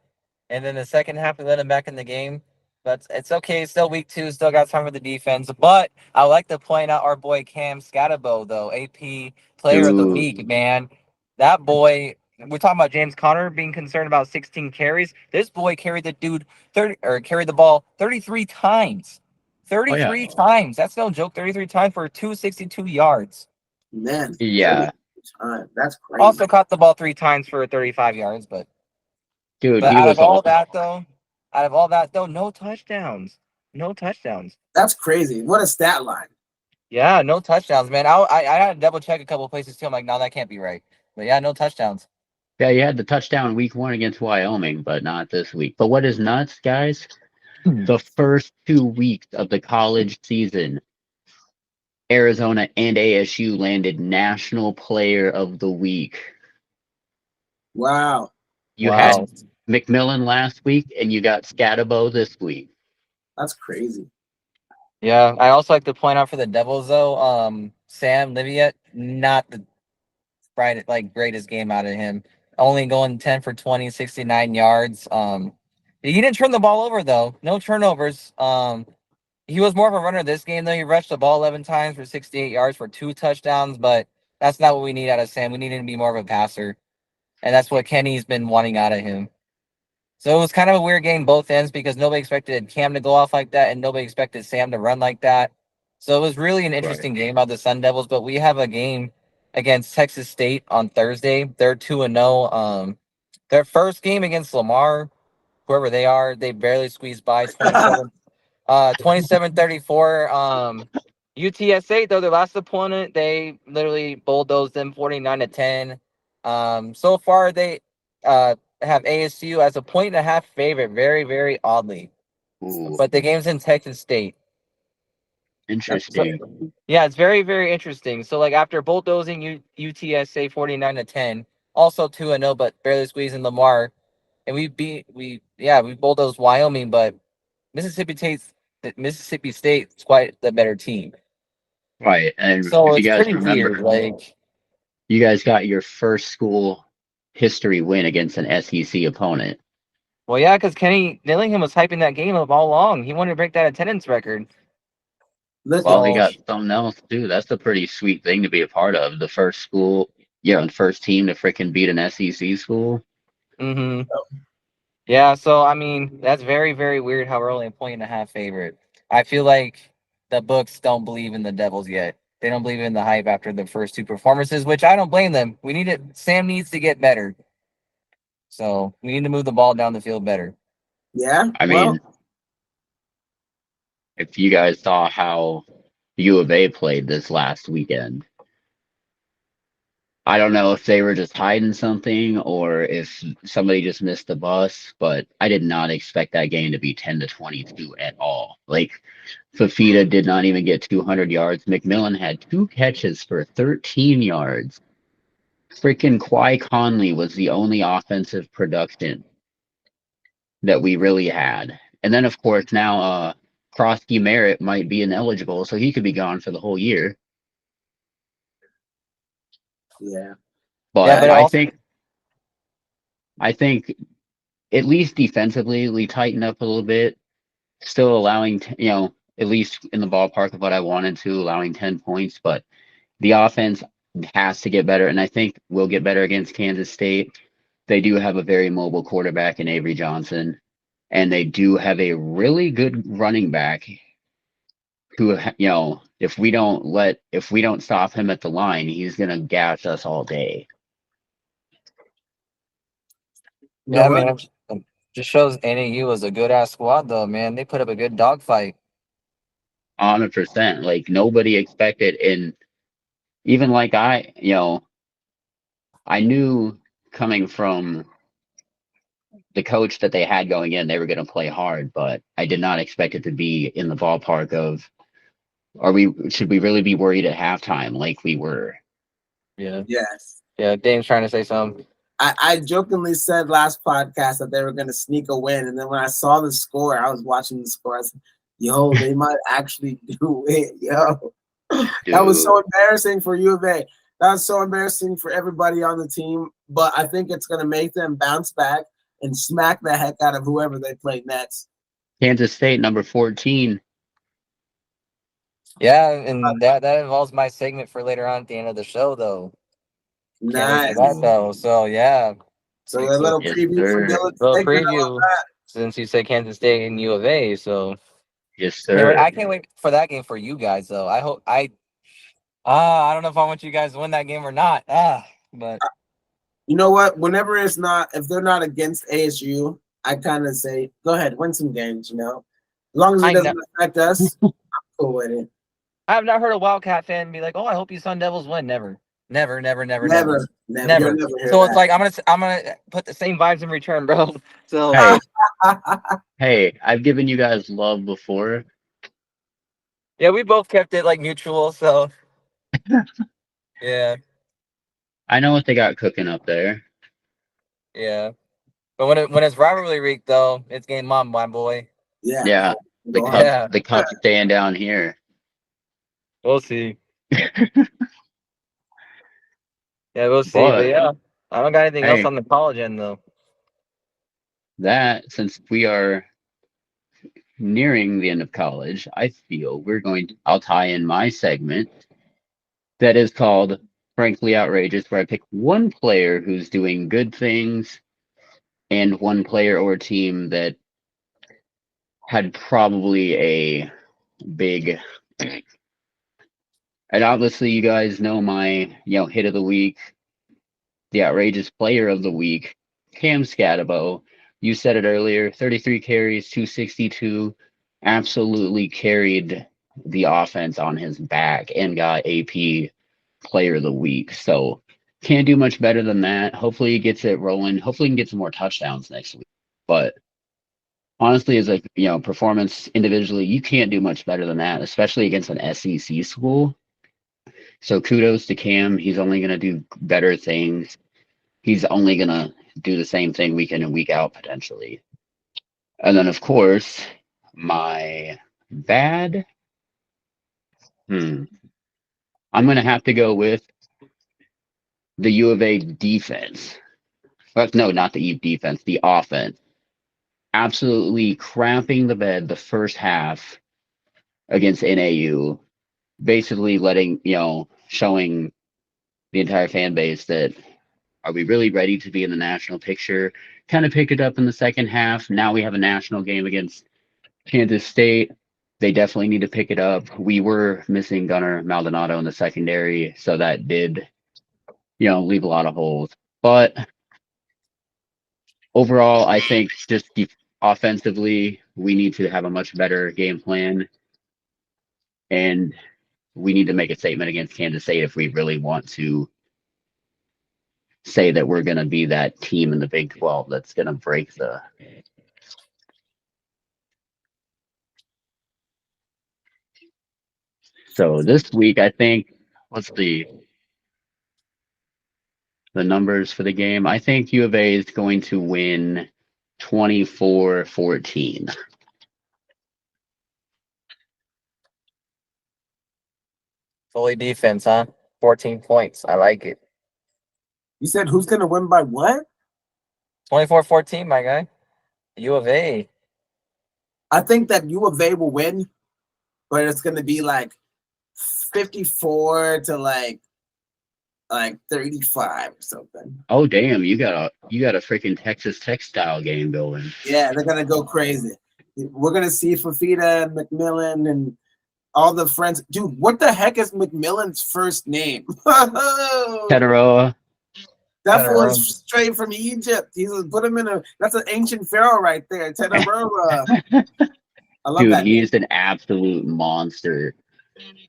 and then the second half we let them back in the game. But it's okay. Still week 2. Still got time for the defense. But I like to point out our boy Cam Scatabo, though, AP Player of the Ooh. Week, man. That boy. We're talking about James Conner being concerned about 16 carries. This boy carried the carried the ball 33 times. 33 times. That's no joke. 33 times for 262 yards. Man. Yeah. That's crazy. Also caught the ball 3 times for 35 yards, but Dude, But he out was of all that, though, no touchdowns. No touchdowns. That's crazy. What a stat line. Yeah, no touchdowns, man. I had to double check a couple of places too. I'm like, no, that can't be right. But yeah, no touchdowns. Yeah, you had the touchdown week 1 against Wyoming, but not this week. But what is nuts, guys? The first 2 weeks of the college season, Arizona and ASU landed National Player of the Week. Wow. You had McMillan last week, and you got Scatabo this week. That's crazy. Yeah, I also like to point out for the Devils though, Sam Liviet, not the greatest game out of him. Only going 10 for 20, 69 yards. He didn't turn the ball over though. No turnovers. He was more of a runner this game, though. He rushed the ball 11 times for 68 yards for 2 touchdowns, but that's not what we need out of Sam. We need him to be more of a passer, and that's what Kenny's been wanting out of him. So it was kind of a weird game both ends because nobody expected Cam to go off like that, and nobody expected Sam to run like that. So it was really an interesting game about the Sun Devils, but we have a game against Texas State on Thursday. They're 2-0. Their first game against Lamar, whoever they are, they barely squeezed by 27-34. UTSA, though, their last opponent, they literally bulldozed them 49-10. So far, they have ASU as a 1.5 favorite, very, very oddly. Ooh. But the game's in Texas State. Interesting. So, yeah, it's very, very interesting. So, after bulldozing UTSA 49-10, also 2-0, but barely squeezing Lamar, and we bulldozed Wyoming, but Mississippi State's quite the better team. Right. And So if you it's guys pretty remember, weird. you guys got your first school history win against an SEC opponent. Well, yeah, because Kenny Dillingham was hyping that game up all along. He wanted to break that attendance record. Well, he got something else too. That's a pretty sweet thing to be a part of. The first school, the first team to freaking beat an SEC school. Mm-hmm. Yeah, so I mean, that's very, very weird how we're only a 1.5 favorite. I feel like the books don't believe in the Devils yet. They don't believe in the hype after the first 2 performances, which I don't blame them. Sam needs to get better. So we need to move the ball down the field better. Yeah. I mean, if you guys saw how U of A played this last weekend. I don't know if they were just hiding something or if somebody just missed the bus, but I did not expect that game to be 10-22 at all. Like, Fafita did not even get 200 yards. McMillan had 2 catches for 13 yards. Freaking Quai Conley was the only offensive production that we really had. And then, of course, now Frankie Merrick might be ineligible, so he could be gone for the whole year. Yeah. But but I think at least defensively, we tightened up a little bit, still allowing, at least in the ballpark of what I wanted to, allowing 10 points. But the offense has to get better, and I think we'll get better against Kansas State. They do have a very mobile quarterback in Avery Johnson, and they do have a really good running back who, if we don't stop him at the line, he's going to gash us all day. You know I what? mean, it just shows NAU was a good ass squad, though, man. They put up a good dogfight. 100%. Like, nobody expected, and even like I knew coming from the coach that they had going in, they were going to play hard, but I did not expect it to be in the ballpark of, should we really be worried at halftime like we were? Yeah. Yes. Yeah, Dame's trying to say something. I jokingly said last podcast that they were going to sneak a win, and then when I saw the score, I was watching the score. I said, "Yo, they might actually do it, yo." That was so embarrassing for U of A. That was so embarrassing for everybody on the team. But I think it's going to make them bounce back and smack the heck out of whoever they play next. Kansas State, number 14. Yeah, and that involves my segment for later on at the end of the show, though. Nice. So yeah. So a little Yes, preview for sir. Dylan's Little segment on preview that. since you said Kansas State and U of A. So Yes, sir. I can't wait for that game for you guys, though. I don't know if I want you guys to win that game or not. But You know what? Whenever if they're not against ASU, I kind of say, go ahead, win some games, As long as it doesn't affect us, I'm cool with it. I have not heard a Wildcat fan be like, "Oh, I hope you Sun Devils win." Never. Never. So That. it's like I'm gonna put the same vibes in return, bro. So Hey, I've given you guys love before. yeah, we both kept it like mutual. So yeah, I know what they got cooking up there. yeah. But when it's rivalry week, though, it's game on, my boy. Yeah. The cup's staying down here. We'll see. Yeah, we'll see. But yeah, I don't got anything else on the college end, though. That, since we are nearing the end of college, I feel I'll tie in my segment that is called Frankly Outrageous, where I pick one player who's doing good things and one player or team that had probably a big. And obviously, you guys know my hit of the week, the outrageous player of the week, Cam Scatabo. You said it earlier, 33 carries, 262, absolutely carried the offense on his back and got AP player of the week. So can't do much better than that. Hopefully he gets it rolling. Hopefully he can get some more touchdowns next week. But honestly, as a performance individually, you can't do much better than that, especially against an SEC school. So kudos to Cam. He's only going to do better things. He's only going to do the same thing week in and week out, potentially. And then, of course, my bad. I'm going to have to go with the U of A defense. No, not the defense, the offense. Absolutely cramping the bed the first half against NAU. Basically showing the entire fan base that, are we really ready to be in the national picture? Kind of picked it up in the second half. Now we have a national game against Kansas State. They definitely need to pick it up. We were missing Gunnar Maldonado in the secondary, so that did, leave a lot of holes. But overall, I think just offensively, we need to have a much better game plan. and we need to make a statement against Kansas State if we really want to say that we're going to be that team in the Big 12 that's going to break the. So this week, I think, what's the numbers for the game? I think U of A is going to win 24-14. Fully defense, huh? 14 points. I like it. You said who's gonna win by what? 24-14, my guy. U of A. I think that U of A will win, but it's gonna be like 54 to like 35 or something. Oh damn! You got a freaking Texas Tech style game going. Yeah, they're gonna go crazy. We're gonna see Fafita and McMillan and all the friends. Dude, what the heck is McMillan's first name? Teteroa. That fool is straight from Egypt. He's put him in that's an ancient pharaoh right there. Teteroa. I love Dude, that. he's an absolute monster.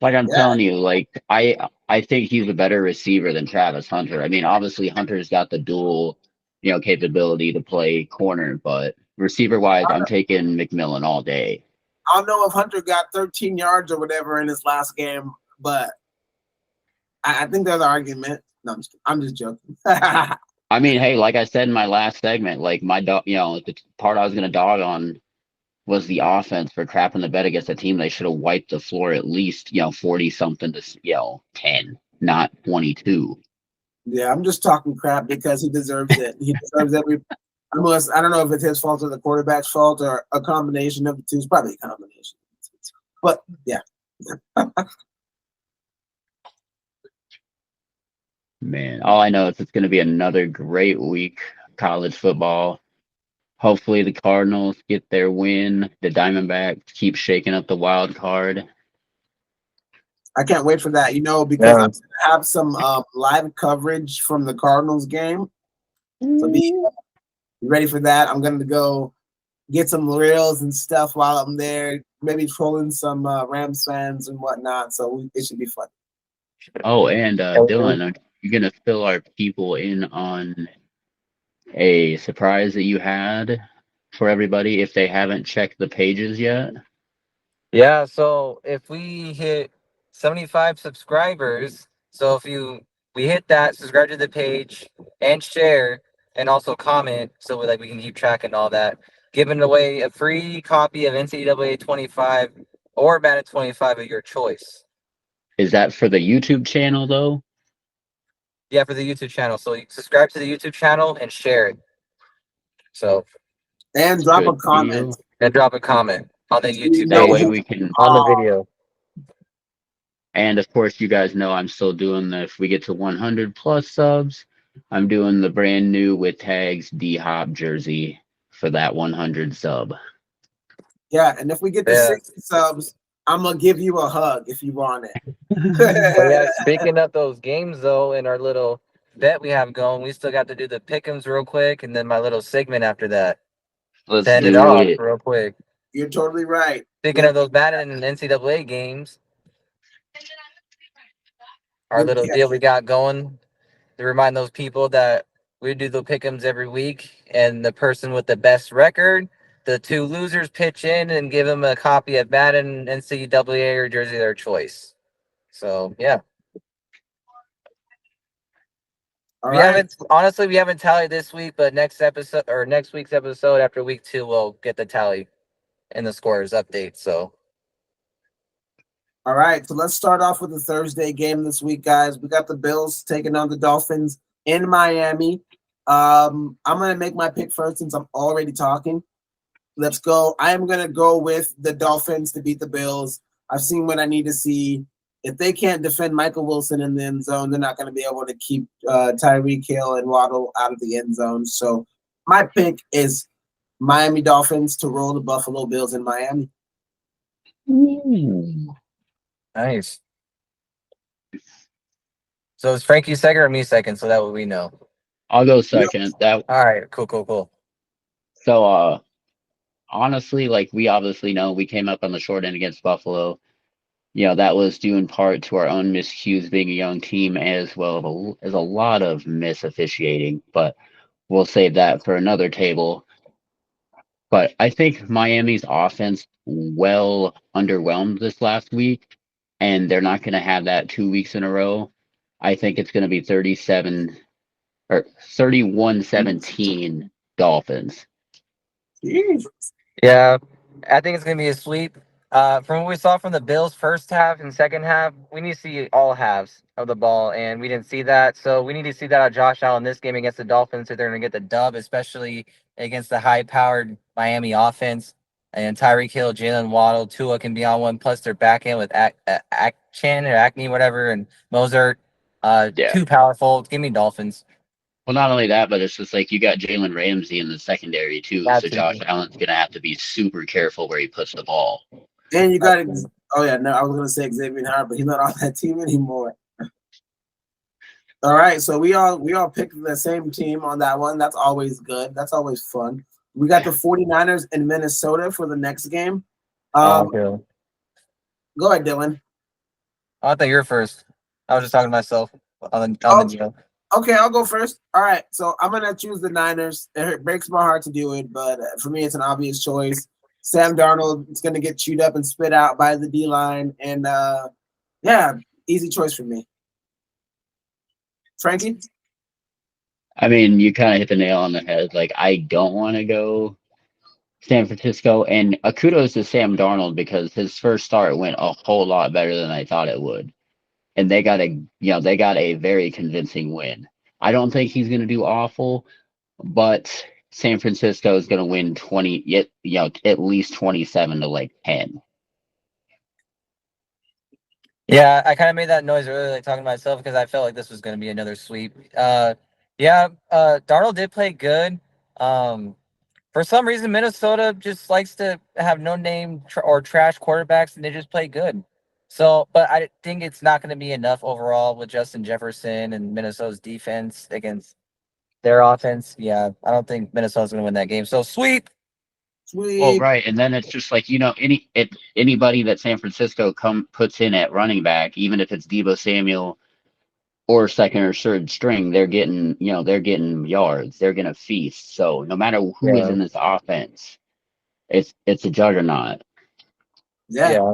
Like I'm telling you, like I think he's a better receiver than Travis Hunter. I mean, obviously Hunter's got the dual, capability to play corner, but receiver wise, I'm taking McMillan all day. I don't know if Hunter got 13 yards or whatever in his last game, but I think there's an argument. No, I'm just joking. I mean, hey, like I said in my last segment, like my dog, the part I was gonna dog on was the offense for crapping the bed against a team they should have wiped the floor at least 40 something to 10, not 22. Yeah, I'm just talking crap because he deserves it. He deserves every. Unless I don't know if it's his fault or the quarterback's fault or a combination of the two. It's probably a combination. But yeah. Man, all I know is it's going to be another great week college football. Hopefully the Cardinals get their win. The Diamondbacks keep shaking up the wild card. I can't wait for that, because I'm going to have some live coverage from the Cardinals game. So be ready for that. I'm going to go get some reels and stuff while I'm there, maybe trolling some Rams fans and whatnot. So it should be fun. Oh, and Dylan, you're going to fill our people in on a surprise that you had for everybody if they haven't checked the pages yet? Yeah, so if we hit 75 subscribers, so if we hit that, subscribe to the page and share and also comment so we can keep track and all that, giving away a free copy of NCAA 25 or Madden 25 of your choice. Is that for the YouTube channel though? Yeah, for the YouTube channel. So you subscribe to the YouTube channel and share it. So and drop a comment. And drop a comment on the YouTube. That way we can on the video. And of course, you guys know I'm still doing if we get to 100 plus subs, I'm doing the brand new with tags D-Hop jersey for that 100 sub. Yeah, and if we get to 60 subs, I'm gonna give you a hug if you want it. Speaking of those games though, in our little bet we have going, we still got to do the pick'ems real quick, and then my little segment after that. Let's end it off real quick. You're totally right. Speaking of those Madden and NCAA games, our little deal we got going to remind those people that we do the pick'ems every week, and the person with the best record, the two losers pitch in and give them a copy of Madden, NCAA, or jersey of their choice. So yeah. We haven't tallied this week, but next week's episode after week 2, we'll get the tally and the scores update. So all right, so let's start off with the Thursday game this week, guys. We got the Bills taking on the Dolphins in Miami. I'm gonna make my pick first since I'm already talking. Let's go. I am gonna go with the Dolphins to beat the Bills. I've seen what I need to see. If they can't defend Michael Wilson in the end zone, they're not going to be able to keep Tyreek Hill and Waddle out of the end zone. So my pick is Miami Dolphins to roll the Buffalo Bills in Miami. Nice. So is Frankie second or me second? So that way we know. I'll go second. All right. Cool. So honestly, we obviously know we came up on the short end against Buffalo. that was due in part to our own miscues being a young team, as well as a lot of misofficiating. But we'll save that for another table. But I think Miami's offense well underwhelmed this last week, and they're not going to have that 2 weeks in a row. I think it's going to be 37 or 31-17 Dolphins. Jeez. Yeah, I think it's gonna be a sweep. From what we saw from the Bills' first half and second half, we need to see all halves of the ball, and we didn't see that. So we need to see that out of Josh Allen this game against the Dolphins if they're gonna get the dub, especially against the high-powered Miami offense. And Tyreek Hill, Jalen Waddle, Tua can be on one. Plus their back end with Chan or Acne, whatever, and Mozart. Yeah. Too powerful. Give me Dolphins. Well, not only that, but it's just like you got Jalen Ramsey in the secondary too. That So too. Josh Allen's going to have to be super careful where he puts the ball. And you got oh yeah, no, I was gonna say Xavier Howard, but he's not on that team anymore. All right, so we all picked the same team on that one. That's always good. That's always fun. We got the 49ers in Minnesota for the next game. Okay. Go ahead, Dylan. I thought you were first. I was just talking to myself on the deal. Okay, I'll go first. All right, so I'm gonna choose the Niners. It breaks my heart to do it, but for me, it's an obvious choice. Sam Darnold is gonna get chewed up and spit out by the D line, and yeah, easy choice for me. Frankie? I mean, you kind of hit the nail on the head. Like, I don't want to go San Francisco, and kudos to Sam Darnold because his first start went a whole lot better than I thought it would, and they got a very convincing win. I don't think he's going to do awful, but San Francisco is going to win at least 27-10. Yeah, I kind of made that noise earlier, like talking to myself, because I felt like this was going to be another sweep. Darnold did play good. For some reason, Minnesota just likes to have no name or trash quarterbacks, and they just play good. So, but I think it's not going to be enough overall with Justin Jefferson and Minnesota's defense against their offense. Yeah, I don't think Minnesota's going to win that game. So, sweep. Well, right, and then it's just like anybody that San Francisco puts in at running back, even if it's Deebo Samuel or second or third string, they're getting yards, they're gonna feast. So no matter who is in this offense, it's a juggernaut. Yeah,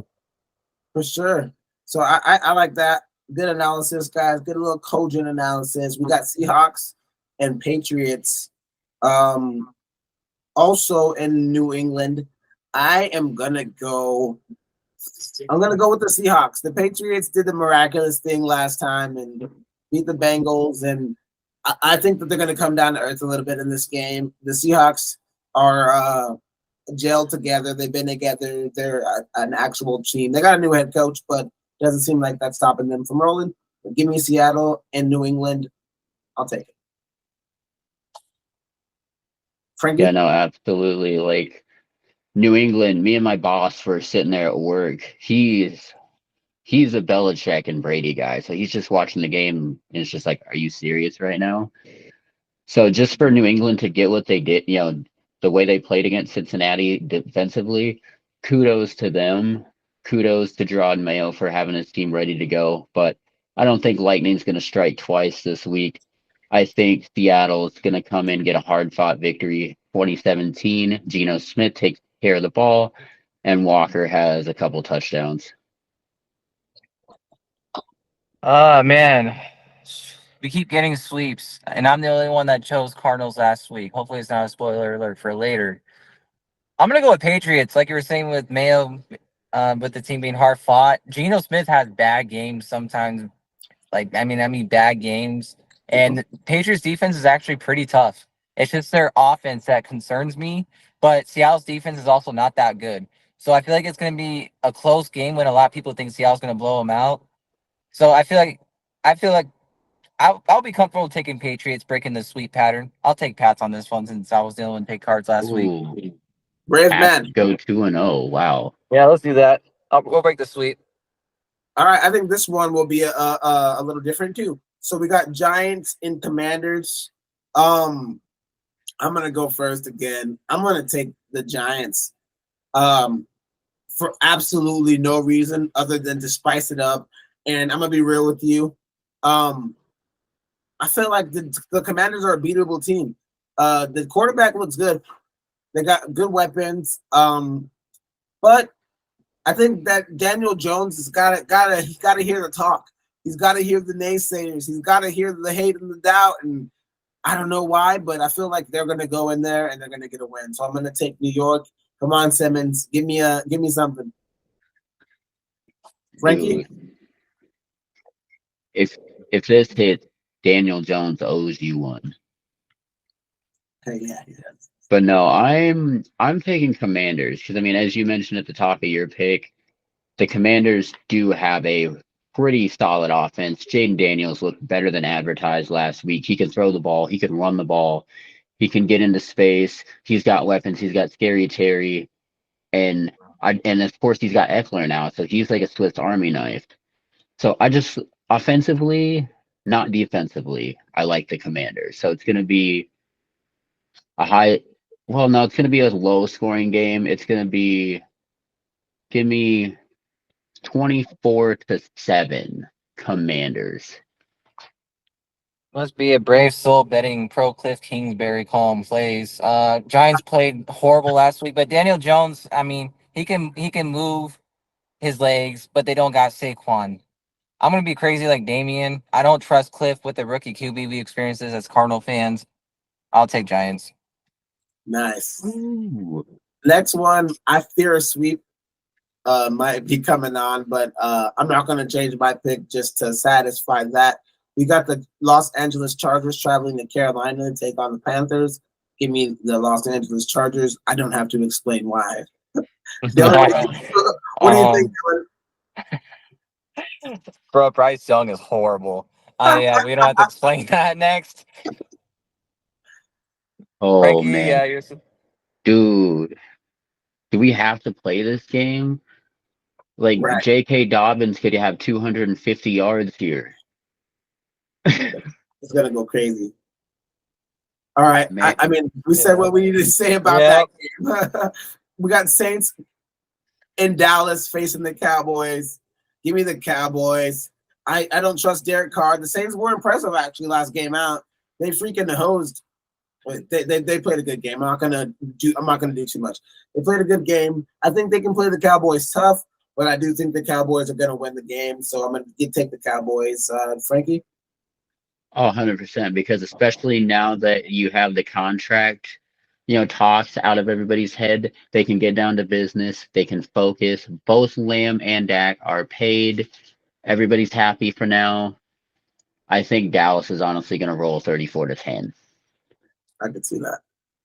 for sure. So I like that. Good analysis, guys. Good little cogent analysis. We got Seahawks and Patriots. Also in New England, I'm gonna go with the Seahawks. The Patriots did the miraculous thing last time and beat the Bengals, and I think that they're gonna come down to earth a little bit in this game. The Seahawks are gelled together. They've been together. They're an actual team. They got a new head coach, but it doesn't seem like that's stopping them from rolling. But give me Seattle and New England. I'll take it. Frankie? Yeah, no, absolutely. Like New England, me and my boss were sitting there at work. He's a Belichick and Brady guy, so he's just watching the game and it's just like, are you serious right now? So just for New England to get what they did, the way they played against Cincinnati defensively, kudos to them. Kudos to Gerard Mayo for having his team ready to go. But I don't think Lightning's going to strike twice this week. I think Seattle is going to come in, get a hard-fought victory, 2017. Geno Smith takes care of the ball, and Walker has a couple touchdowns. Man. We keep getting sweeps, and I'm the only one that chose Cardinals last week. Hopefully, it's not a spoiler alert for later. I'm gonna go with Patriots, like you were saying with Mayo, with the team being hard fought. Geno Smith has bad games sometimes. I mean, bad games, and the Patriots defense is actually pretty tough. It's just their offense that concerns me. But Seattle's defense is also not that good. So I feel like it's gonna be a close game when a lot of people think Seattle's gonna blow them out. So I feel like I'll be comfortable taking Patriots breaking the sweep pattern. I'll take Pats on this one since I was dealing with take cards last week. Brave Pats man. go 2-0. Wow. Yeah, let's do that. We'll break the sweep. All right, I think this one will be a little different too. So we got Giants and Commanders. I'm gonna go first again. I'm gonna take the Giants. for absolutely no reason other than to spice it up. And I'm gonna be real with you. I feel like the Commanders are a beatable team. The quarterback looks good. They got good weapons. But I think that Daniel Jones has gotta hear the talk. He's gotta hear the naysayers. He's gotta hear the hate and the doubt. And I don't know why, but I feel like they're gonna go in there and they're gonna get a win. So I'm gonna take New York. Come on, Simmons. Give me something. Frankie? Dude, if this hits, Daniel Jones owes you one. Hey, yeah. But no, I'm taking Commanders because I mean, as you mentioned at the top of your pick, the Commanders do have a pretty solid offense. Jaden Daniels looked better than advertised last week. He can throw the ball, he can run the ball, he can get into space. He's got weapons. He's got Scary Terry, and of course he's got Eckler now, so he's like a Swiss Army knife. So I just offensively, not defensively, I like the Commanders. So it's going to be a high. Well, no, it's going to be a low scoring game. It's going to be, give me 24-7 Commanders. Must be a brave soul betting pro Cliff Kingsbury calling plays. Giants played horrible last week, but Daniel Jones, I mean, he can move his legs, but they don't got Saquon. I'm gonna be crazy like Damien. I don't trust Cliff with the rookie QB we experiences as Cardinal fans. I'll take Giants. Nice. Ooh. Next one, I fear a sweep might be coming on, but I'm not going to change my pick just to satisfy that. We got the Los Angeles Chargers traveling to Carolina to take on the Panthers. Give me the Los Angeles Chargers. I don't have to explain why. Dylan, what do you think, Dylan? Bro, Bryce Young is horrible. Yeah, we don't have to explain that next. Oh, Frankie, man. yeah, you're. Dude, do we have to play this game? Like, Right. J.K. Dobbins could have 250 yards here. It's going to go crazy. All right. Man. I mean, we said what we needed to say about that game. We got Saints in Dallas facing the Cowboys. Give me the Cowboys. I don't trust Derek Carr. The Saints were impressive actually last game out. They freaking hosed. They played a good game. I'm not gonna do too much. They played a good game. I think they can play the Cowboys tough, but I do think the Cowboys are gonna win the game. So I'm gonna take the Cowboys. Frankie? Oh, 100%. Because especially now that you have the contract, tossed out of everybody's head, they can get down to business. They can focus. Both Lamb and Dak are paid. Everybody's happy for now. I think Dallas is honestly going to roll 34-10. I could see that.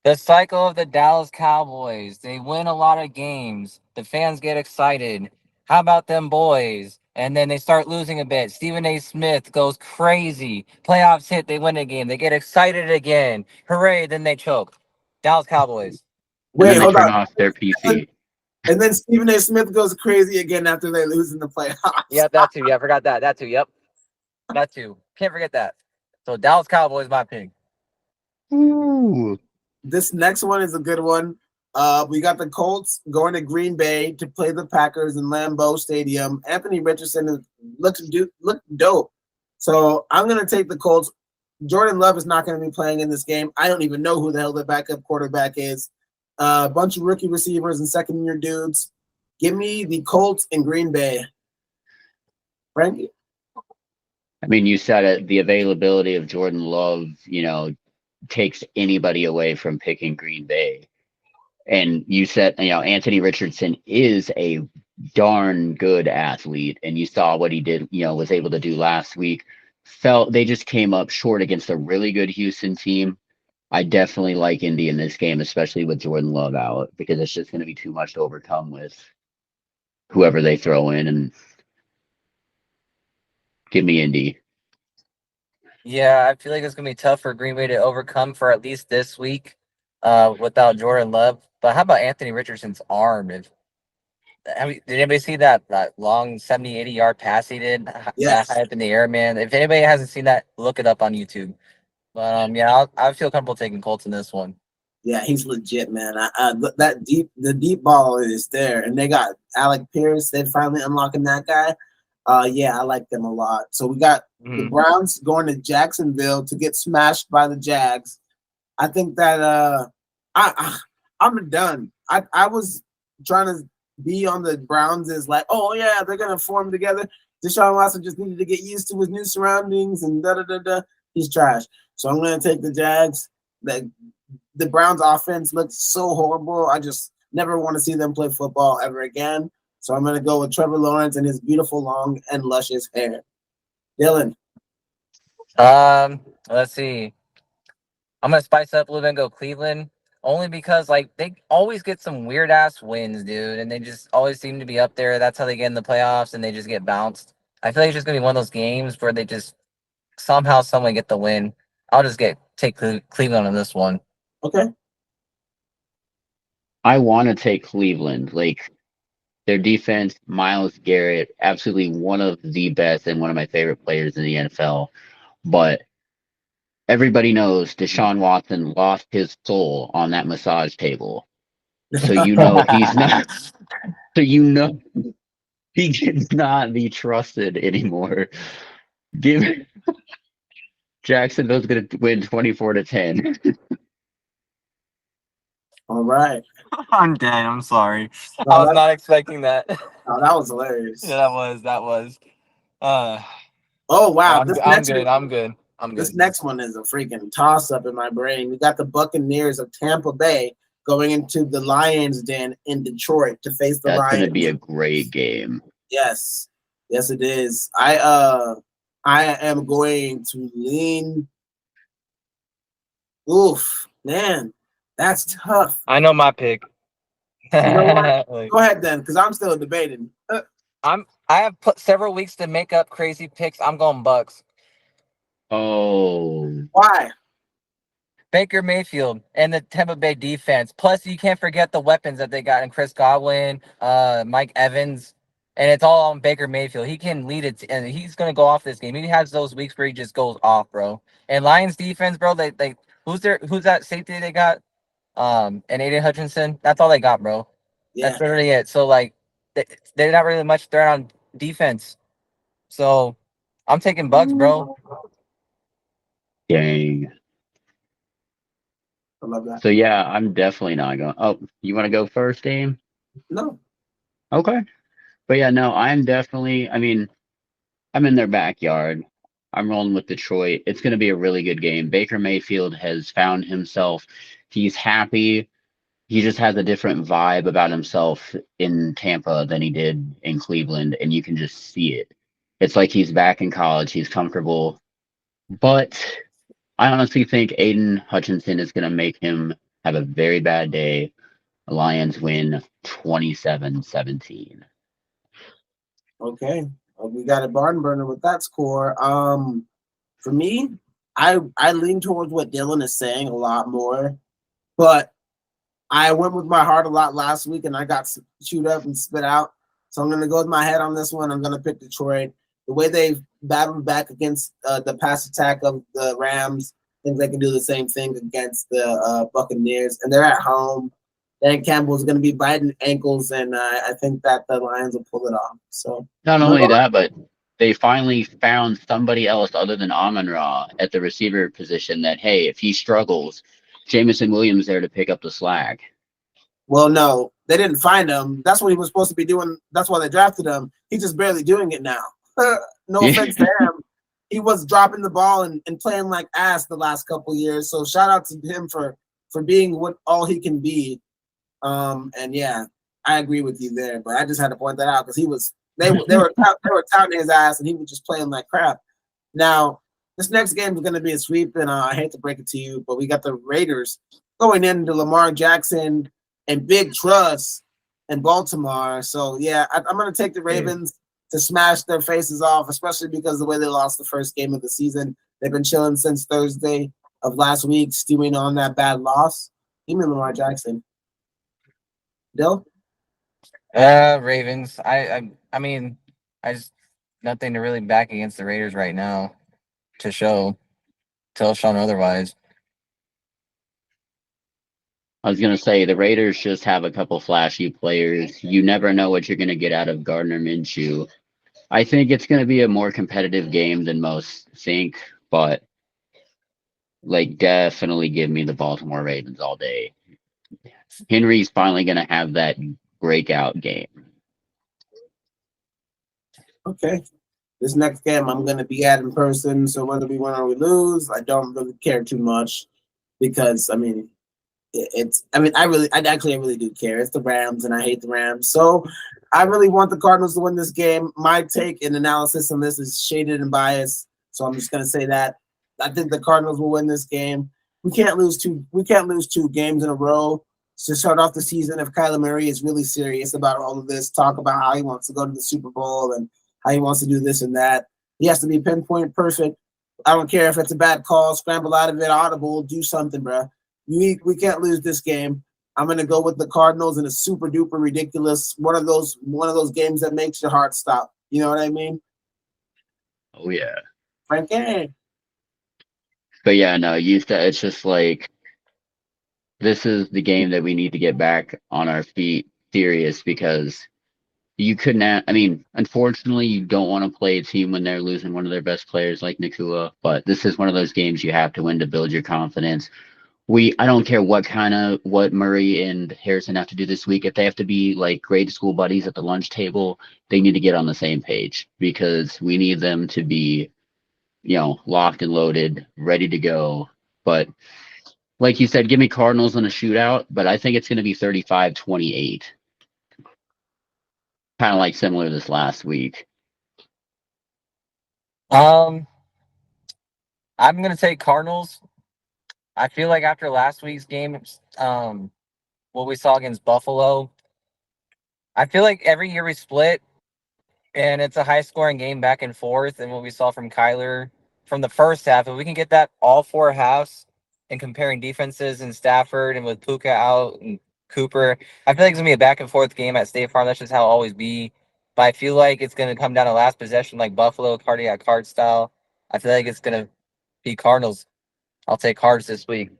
The cycle of the Dallas Cowboys. They win a lot of games. The fans get excited. How about them boys? And then they start losing a bit. Stephen A. Smith goes crazy. Playoffs hit. They win a game. They get excited again. Hooray. Then they choke. Dallas Cowboys. And then Wait, they hold turn on. off their PC. And then Stephen A. Smith goes crazy again after they lose in the playoffs. Yeah, that too. Yeah, I forgot that. That too. Yep. That too. Can't forget that. So Dallas Cowboys, my pick. Ooh. This next one is a good one. We got the Colts going to Green Bay to play the Packers in Lambeau Stadium. Anthony Richardson looked dope. So I'm going to take the Colts. Jordan Love is not going to be playing in this game. I don't even know who the hell the backup quarterback is. A bunch of rookie receivers and second-year dudes. Give me the Colts in Green Bay. Frankie? I mean, you said it, the availability of Jordan Love, takes anybody away from picking Green Bay. And you said, Anthony Richardson is a darn good athlete, and you saw what he did, was able to do last week. They just came up short against a really good Houston team. I definitely like Indy in this game, especially with Jordan Love out, because it's just going to be too much to overcome with whoever they throw in. And give me Indy. Yeah, I feel like it's gonna be tough for Green Bay to overcome for at least this week, without Jordan Love. But how about Anthony Richardson's arm? Did anybody see that long 70, 80-yard pass he did Yes. high up in the air, man? If anybody hasn't seen that, look it up on YouTube. But yeah, I feel comfortable taking Colts in this one. Yeah, he's legit, man. The deep ball is there, and they got Alec Pierce. They're finally unlocking that guy. Yeah, I like them a lot. So we got the Browns going to Jacksonville to get smashed by the Jags. I think that I'm done. I was trying to be on the Browns as like, oh yeah, they're gonna form together. Deshaun Watson just needed to get used to his new surroundings and da da da da. He's trash. So I'm gonna take the Jags. The Browns offense looks so horrible. I just never want to see them play football ever again. So I'm gonna go with Trevor Lawrence and his beautiful long and luscious hair. Dylan. Let's see. I'm gonna spice up a little bit and go Cleveland, only because like they always get some weird ass wins, dude, and they just always seem to be up there. That's how they get in the playoffs, and they just get bounced. I feel like it's just gonna be one of those games where they just somehow, someway get the win. I'll just take Cleveland on this one. Okay. I want to take Cleveland. Like their defense, Myles Garrett, absolutely one of the best and one of my favorite players in the NFL. But everybody knows Deshaun Watson lost his soul on that massage table. So you know he's not. So you know he cannot be trusted anymore. Give Jacksonville's going to win 24-10. All right. I'm dead. I'm sorry. No, I was not expecting that. Oh, that was hilarious. Yeah, that was. Oh wow, I'm good. This next one is a freaking toss up in my brain. We got the Buccaneers of Tampa Bay going into the Lions Den in Detroit to face the Lions. That's going to be a great game. Yes, it is. I am going to lean. Oof, man, that's tough. I know my pick. You know what? Go ahead then, because I'm still debating. I have put several weeks to make up crazy picks. I'm going Bucks. Oh. Why? Baker Mayfield and the Tampa Bay defense. Plus, you can't forget the weapons that they got in Chris Godwin, Mike Evans, and it's all on Baker Mayfield. He can lead it, and he's going to go off this game. He has those weeks where he just goes off, bro. And Lions defense, bro. They who's that safety they got? And Aiden Hutchinson. That's all they got, bro. Yeah. That's literally it. So like, they're not really much threat on defense. So I'm taking Bucks, bro. Dang. I love that. So yeah, I'm definitely not going. Oh, you want to go first, Dame? No. Okay. But yeah, no, I'm definitely. I mean, I'm in their backyard. I'm rolling with Detroit. It's going to be a really good game. Baker Mayfield has found himself. He's happy. He just has a different vibe about himself in Tampa than he did in Cleveland, and you can just see it. It's like he's back in college. He's comfortable. But I honestly think Aiden Hutchinson is going to make him have a very bad day. The Lions win 27-17. Okay. We got a barn burner with that score. For me, I lean towards what Dylan is saying a lot more, but I went with my heart a lot last week and I got chewed up and spit out. So I'm going to go with my head on this one. I'm going to pick Detroit. The way they've battled back against the pass attack of the Rams, I think they can do the same thing against the Buccaneers. And they're at home. Dan Campbell's going to be biting ankles, and I think that the Lions will pull it off. So not only that, but they finally found somebody else other than Amon-Ra at the receiver position that, hey, if he struggles, Jameson Williams there to pick up the slack. Well, no, they didn't find him. That's what he was supposed to be doing. That's why they drafted him. He's just barely doing it now. No offense to him. He was dropping the ball and playing like ass the last couple years. So shout out to him for being what all he can be. And yeah, I agree with you there. But I just had to point that out because they were touting his ass and he was just playing like crap. Now, this next game is going to be a sweep, and I hate to break it to you, but we got the Raiders going into Lamar Jackson and Big Trust in Baltimore. So, yeah, I'm going to take the Ravens to smash their faces off, especially because of the way they lost the first game of the season. They've been chilling since Thursday of last week, stewing on that bad loss. Give me Lamar Jackson. Dill? Ravens. I mean, I just nothing to really back against the Raiders right now to show, till shown otherwise. I was gonna say the Raiders just have a couple flashy players. You never know what you're gonna get out of Gardner Minshew. I think it's gonna be a more competitive game than most think, but like definitely give me the Baltimore Ravens all day. Henry's finally gonna have that breakout game. Okay. This next game I'm gonna be at in person, so whether we win or we lose, I don't really care too much because I mean I really do care. It's the Rams and I hate the Rams. So I really want the Cardinals to win this game. My take and analysis on this is shaded and biased. So I'm just gonna say that. I think the Cardinals will win this game. We can't lose two games in a row to start off the season. If Kyler Murray is really serious about all of this, talk about how he wants to go to the Super Bowl and how he wants to do this and that. He has to be pinpoint perfect. I don't care if it's a bad call, scramble out of it, audible, do something, bro. We can't lose this game. I'm gonna go with the Cardinals in a super duper ridiculous one of those games that makes your heart stop. You know what I mean? Oh yeah. Frankie. But yeah, no, you said it's just like this is the game that we need to get back on our feet serious because you couldn't. I mean, unfortunately, you don't want to play a team when they're losing one of their best players like Nakua, but this is one of those games you have to win to build your confidence. I don't care what Murray and Harrison have to do this week. If they have to be like grade school buddies at the lunch table, they need to get on the same page because we need them to be, locked and loaded, ready to go. But like you said, give me Cardinals in a shootout, but I think it's going to be 35-28. Kind of like similar this last week. I'm gonna take Cardinals. I feel like after last week's game, what we saw against Buffalo, I feel like every year we split and it's a high scoring game back and forth. And what we saw from Kyler from the first half, if we can get that all four halves and comparing defenses and Stafford and with Puka out and Cooper, I feel like it's gonna be a back and forth game at State Farm. That's just how it always be. But I feel like it's gonna come down to last possession, like Buffalo cardiac card style. I feel like it's gonna be Cardinals. I'll take Cards this week.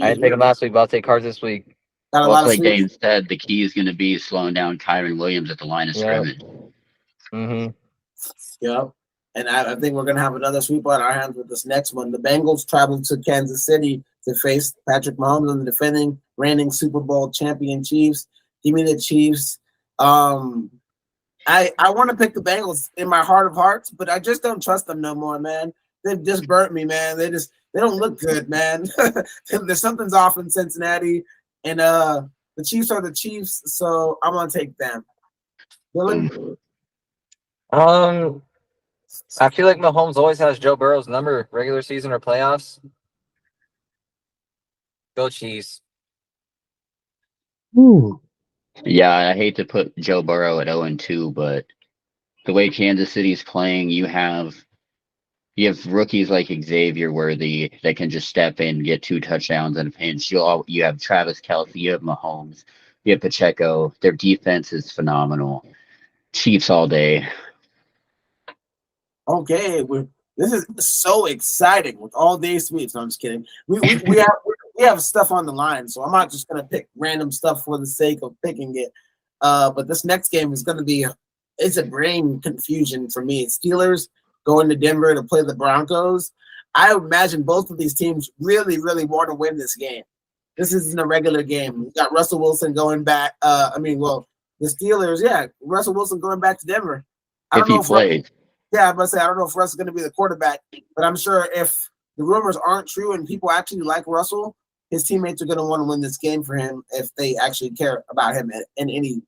I didn't take them last week, but I'll take Cards this week. Got a Well, lot of like sleep. Dane said, the key is going to be slowing down Kyron Williams at the line of scrimmage. Mm-hmm. Yep. And I think we're gonna have another sweep on our hands with this next one. The Bengals travel to Kansas City to face Patrick Mahomes and the defending reigning Super Bowl champion Chiefs. Give me the Chiefs. I want to pick the Bengals in my heart of hearts, but I just don't trust them no more, man. They've just burnt me, man. They don't look good, man. There's something's off in Cincinnati, and the Chiefs are the Chiefs, so I'm gonna take them. Dylan? I feel like Mahomes always has Joe Burrow's number, regular season or playoffs. Go Chiefs. Yeah, I hate to put Joe Burrow at 0-2, but the way Kansas City's playing, you have rookies like Xavier Worthy that can just step in, get 2 touchdowns in a pinch. You have Travis Kelce, you have Mahomes, you have Pacheco. Their defense is phenomenal. Chiefs all day. Okay, this is so exciting with all day sweeps. No, I'm just kidding. We have stuff on the line, so I'm not just gonna pick random stuff for the sake of picking it. But this next game is gonna be it's a brain confusion for me. Steelers going to Denver to play the Broncos. I imagine both of these teams really, really want to win this game. This isn't a regular game. We got Russell Wilson going back. The Steelers, yeah, Russell Wilson going back to Denver. I don't know if plays. Yeah, I must say I don't know if Russ is going to be the quarterback, but I'm sure if the rumors aren't true and people actually like Russell, his teammates are going to want to win this game for him if they actually care about him in any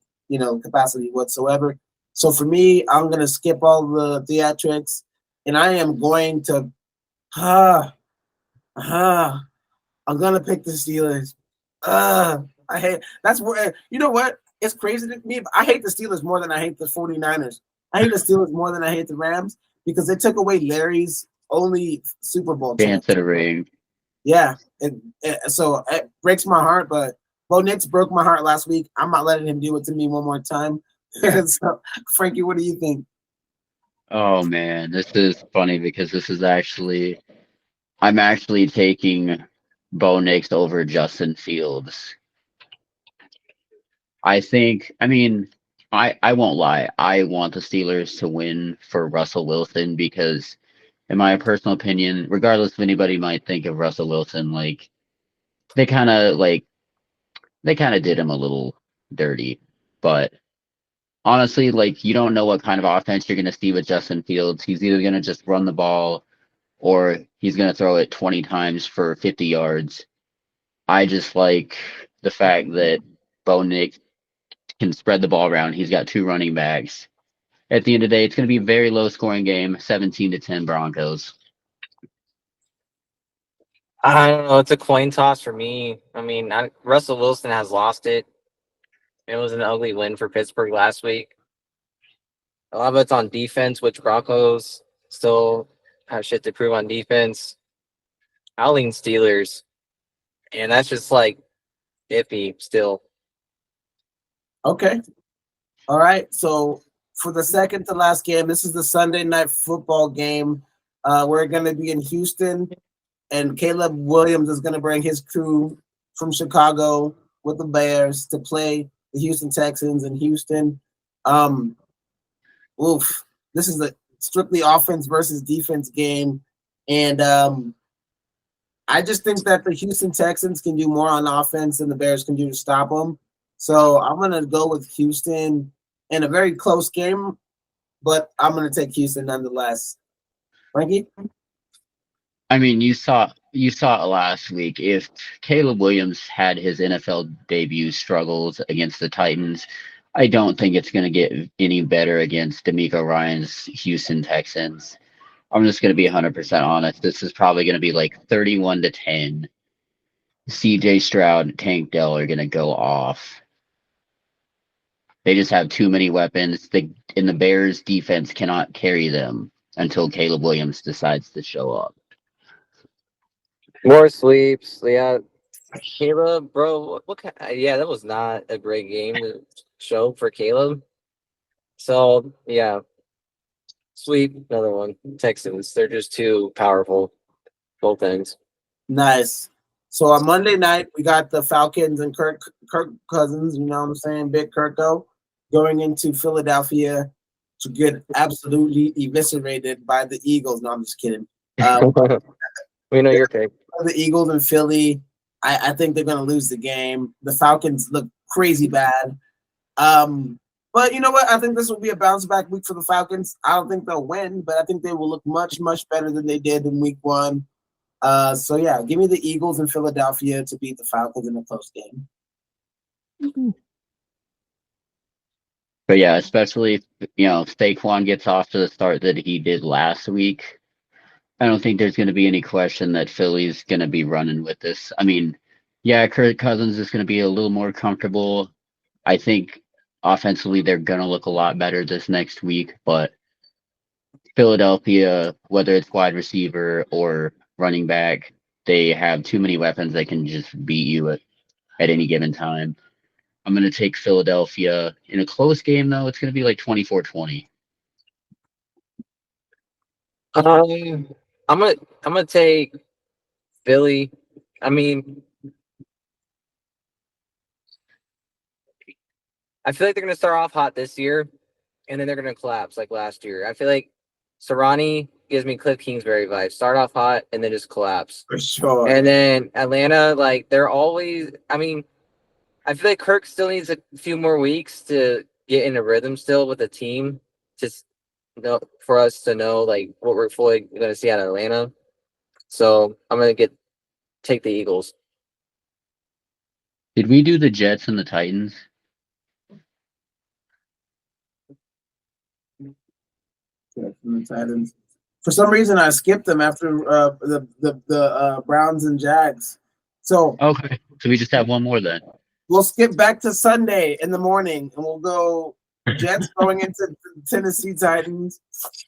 capacity whatsoever. So for me, I'm going to skip all the theatrics, and I am going to I'm going to pick the Steelers. I hate that's where you know what? It's crazy to me, but I hate the Steelers more than I hate the 49ers. I hate the Steelers more than I hate the Rams because they took away Larry's only Super Bowl chance at a ring. Yeah, so it breaks my heart, but Bo Nix broke my heart last week. I'm not letting him do it to me one more time. So, Frankie, what do you think? Oh man, this is funny because I'm actually taking Bo Nix over Justin Fields. I think, I mean, I won't lie. I want the Steelers to win for Russell Wilson because, in my personal opinion, regardless of anybody might think of Russell Wilson, like they kind of like they kind of did him a little dirty. But honestly, like you don't know what kind of offense you're going to see with Justin Fields. He's either going to just run the ball or he's going to throw it 20 times for 50 yards. I just like the fact that Bo Nix can spread the ball around. He's got two running backs. At the end of the day, it's going to be a very low scoring game, 17-10 Broncos. I don't know. It's a coin toss for me. I mean, Russell Wilson has lost it. It was an ugly win for Pittsburgh last week. A lot of it's on defense, which Broncos still have shit to prove on defense. I'll lean Steelers. And that's just like iffy still. Okay. All right. So for the second to last game, this is the Sunday night football game. We're going to be in Houston, and Caleb Williams is going to bring his crew from Chicago with the Bears to play the Houston Texans in Houston. This is a strictly offense versus defense game, and I just think that the Houston Texans can do more on offense than the Bears can do to stop them. So I'm going to go with Houston in a very close game, but I'm going to take Houston nonetheless. Frankie? I mean, you saw it last week. If Caleb Williams had his NFL debut struggles against the Titans, I don't think it's going to get any better against DeMeco Ryans' Houston Texans. I'm just going to be 100% honest. This is probably going to be like 31-10. CJ Stroud, Tank Dell are going to go off. They just have too many weapons. And the Bears defense cannot carry them until Caleb Williams decides to show up. More sweeps. Yeah. Caleb, bro, yeah, that was not a great game to show for Caleb. So, yeah. Sweep, another one. Texans, they're just too powerful. Both ends. Nice. So on Monday night, we got the Falcons and Kirk Cousins, you know what I'm saying, Big Kirko, going into Philadelphia to get absolutely eviscerated by the Eagles. No, I'm just kidding. We know your pick. The Eagles in Philly, I think they're going to lose the game. The Falcons look crazy bad. But you know what? I think this will be a bounce back week for the Falcons. I don't think they'll win, but I think they will look much, much better than they did in week one. So yeah, give me the Eagles in Philadelphia to beat the Falcons in a close game. But yeah, especially if Saquon gets off to the start that he did last week, I don't think there's going to be any question that Philly's going to be running with this. I mean, yeah, Kirk Cousins is going to be a little more comfortable. I think offensively they're going to look a lot better this next week, but Philadelphia, whether it's wide receiver or running back, they have too many weapons that can just beat you at any given time. I'm going to take Philadelphia. In a close game, though, it's going to be like 24-20. I'm gonna take Philly. I mean, I feel like they're gonna start off hot this year, and then they're gonna collapse like last year. I feel like Sirianni gives me Cliff Kingsbury vibes. Start off hot and then just collapse. For sure. And then Atlanta, like they're always. I mean, I feel like Kirk still needs a few more weeks to get in a rhythm still with the team. Just for us to know like what we're fully going to see out of Atlanta. So I'm going to take the Eagles. Did we do the Jets and the Titans? Yeah, from the Titans. For some reason, I skipped them after the Browns and Jags. So okay, so we just have one more then. We'll skip back to Sunday in the morning, and we'll go Jets going into the Tennessee Titans.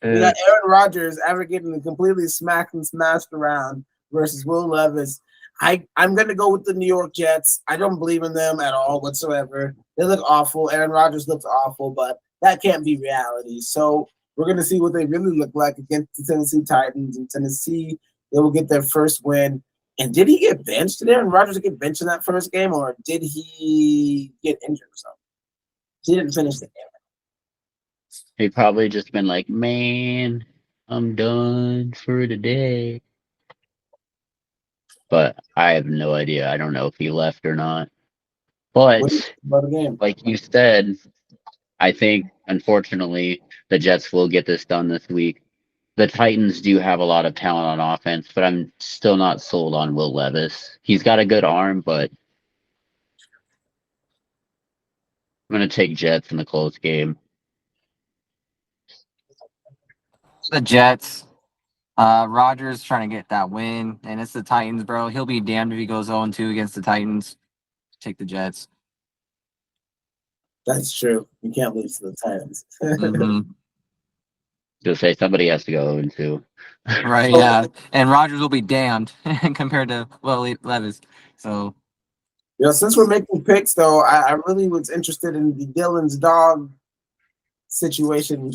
We got Aaron Rodgers after getting completely smacked and smashed around versus Will Levis. I'm going to go with the New York Jets. I don't believe in them at all whatsoever. They look awful. Aaron Rodgers looks awful, but that can't be reality. So we're going to see what they really look like against the Tennessee Titans. In Tennessee, they will get their first win. And did he get benched? Did Aaron Rodgers get benched in that first game, or did he get injured or something? He didn't finish the game. He probably just been like, man, I'm done for the day. But I have no idea. I don't know if he left or not. What But about the game? like you said, I think unfortunately the Jets will get this done this week. The Titans do have a lot of talent on offense, but I'm still not sold on Will Levis. He's got a good arm, but I'm going to take Jets in the close game. The Jets. Rodgers trying to get that win, and it's the Titans, bro. He'll be damned if he goes 0-2 against the Titans. Take the Jets. That's true. You can't lose to the Titans. Mm-hmm. To say somebody has to go into. Right, yeah. And Rodgers will be damned compared to Levis. So Since we're making picks, though, I really was interested in the Dylan's dog situation.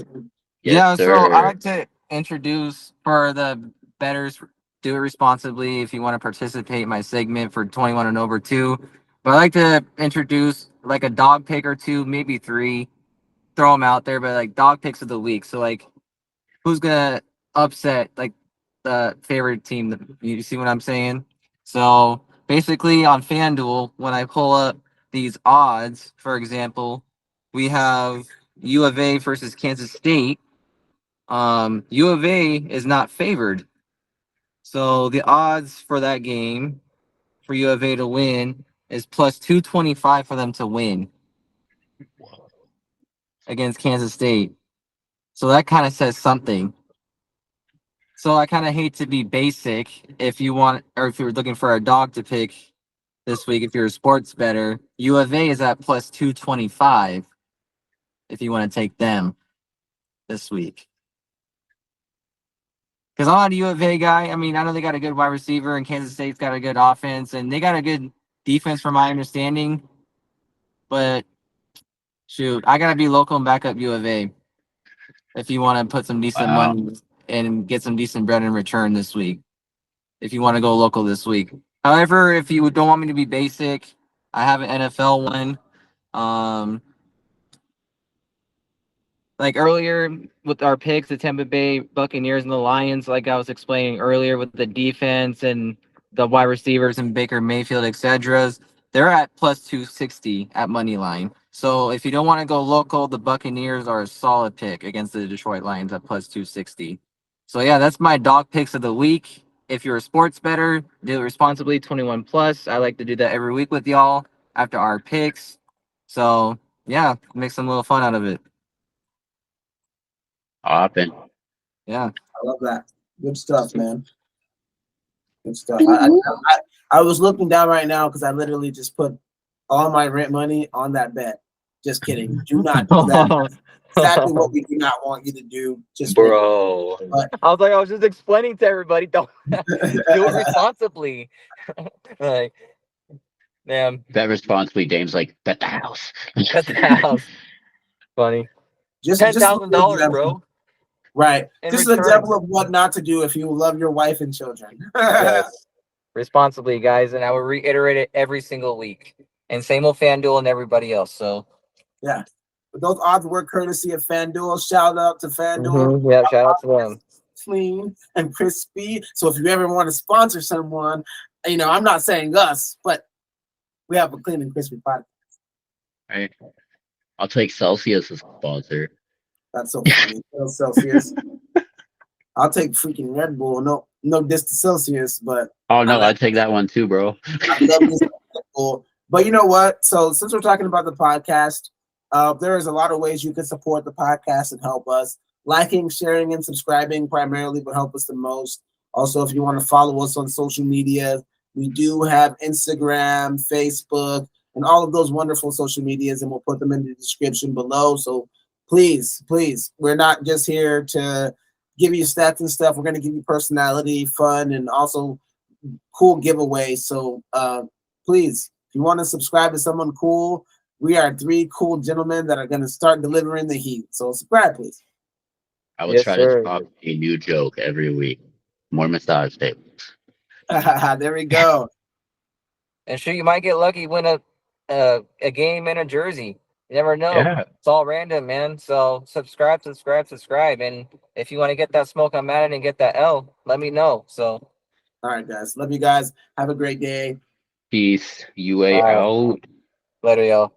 yeah, Yes, so I sir. like to introduce for the bettors, do it responsibly if you want to participate in my segment for 21 and over too. But I like to introduce like a dog pick or two, maybe three, throw them out there, but like dog picks of the week. So like who's gonna upset like the favorite team? You see what I'm saying? So basically on FanDuel, when I pull up these odds, for example, we have U of A versus Kansas State. U of A is not favored. So the odds for that game for U of A to win is plus 225 for them to win against Kansas State. So that kind of says something. So I kind of hate to be basic if you want, or if you're looking for a dog to pick this week, if you're a sports better, U of A is at plus 225 if you want to take them this week. Because I'm not a U of A guy. I mean, I know they got a good wide receiver, and Kansas State's got a good offense, and they got a good defense from my understanding. But shoot, I gotta be local and back up U of A if you want to put some decent money and get some decent bread in return this week. If you want to go local this week. However, if you don't want me to be basic, I have an NFL one. Like earlier with our picks, the Tampa Bay Buccaneers and the Lions, like I was explaining earlier with the defense and the wide receivers and Baker Mayfield, etc. They're at plus 260 at money line. So if you don't want to go local, the Buccaneers are a solid pick against the Detroit Lions at plus 260. So yeah, that's my dog picks of the week. If you're a sports bettor, do it responsibly, 21 plus. I like to do that every week with y'all after our picks. So yeah, make some little fun out of it. Hopping. Yeah. I love that. Good stuff, man. Good stuff. I was looking down right now because I literally just put all my rent money on that bet. Just kidding. Do not do that. That's exactly what we do not want you to do. Just Bro. I was just explaining to everybody, don't do it responsibly. Like, damn. Bet responsibly, Dame's like, bet the house. Bet the house. Funny. just $10,000, bro. Right. In This is an return. example of what not to do if you love your wife and children. Yes. Responsibly, guys, and I will reiterate it every single week. And same with FanDuel and everybody else. So yeah. But those odds were courtesy of FanDuel. Shout out to FanDuel. Mm-hmm. Yeah, shout out to them. Clean and crispy. So if you ever want to sponsor someone, I'm not saying us, but we have a clean and crispy podcast. Right. I'll take Celsius as a sponsor. That's so funny. Celsius. I'll take freaking Red Bull. No diss to Celsius, but oh no, I'd take that one too, bro. I love this Red Bull. But you know what? So since we're talking about the podcast, there is a lot of ways you can support the podcast and help us. Liking, sharing, and subscribing primarily would help us the most. Also, if you want to follow us on social media, we do have Instagram, Facebook, and all of those wonderful social medias, and we'll put them in the description below. So please, we're not just here to give you stats and stuff. We're going to give you personality, fun, and also cool giveaways. So please, if you want to subscribe to someone cool, we are 3 cool gentlemen that are going to start delivering the heat. So subscribe, please. I will try to drop a new joke every week. More massage tables. There we go. And sure, you might get lucky, win a game and a jersey. You never know. Yeah. It's all random, man. So subscribe. And if you want to get that smoke on Madden and get that L, let me know. So All right, guys. Love you guys. Have a great day. Peace. UA All right. out. Later, y'all.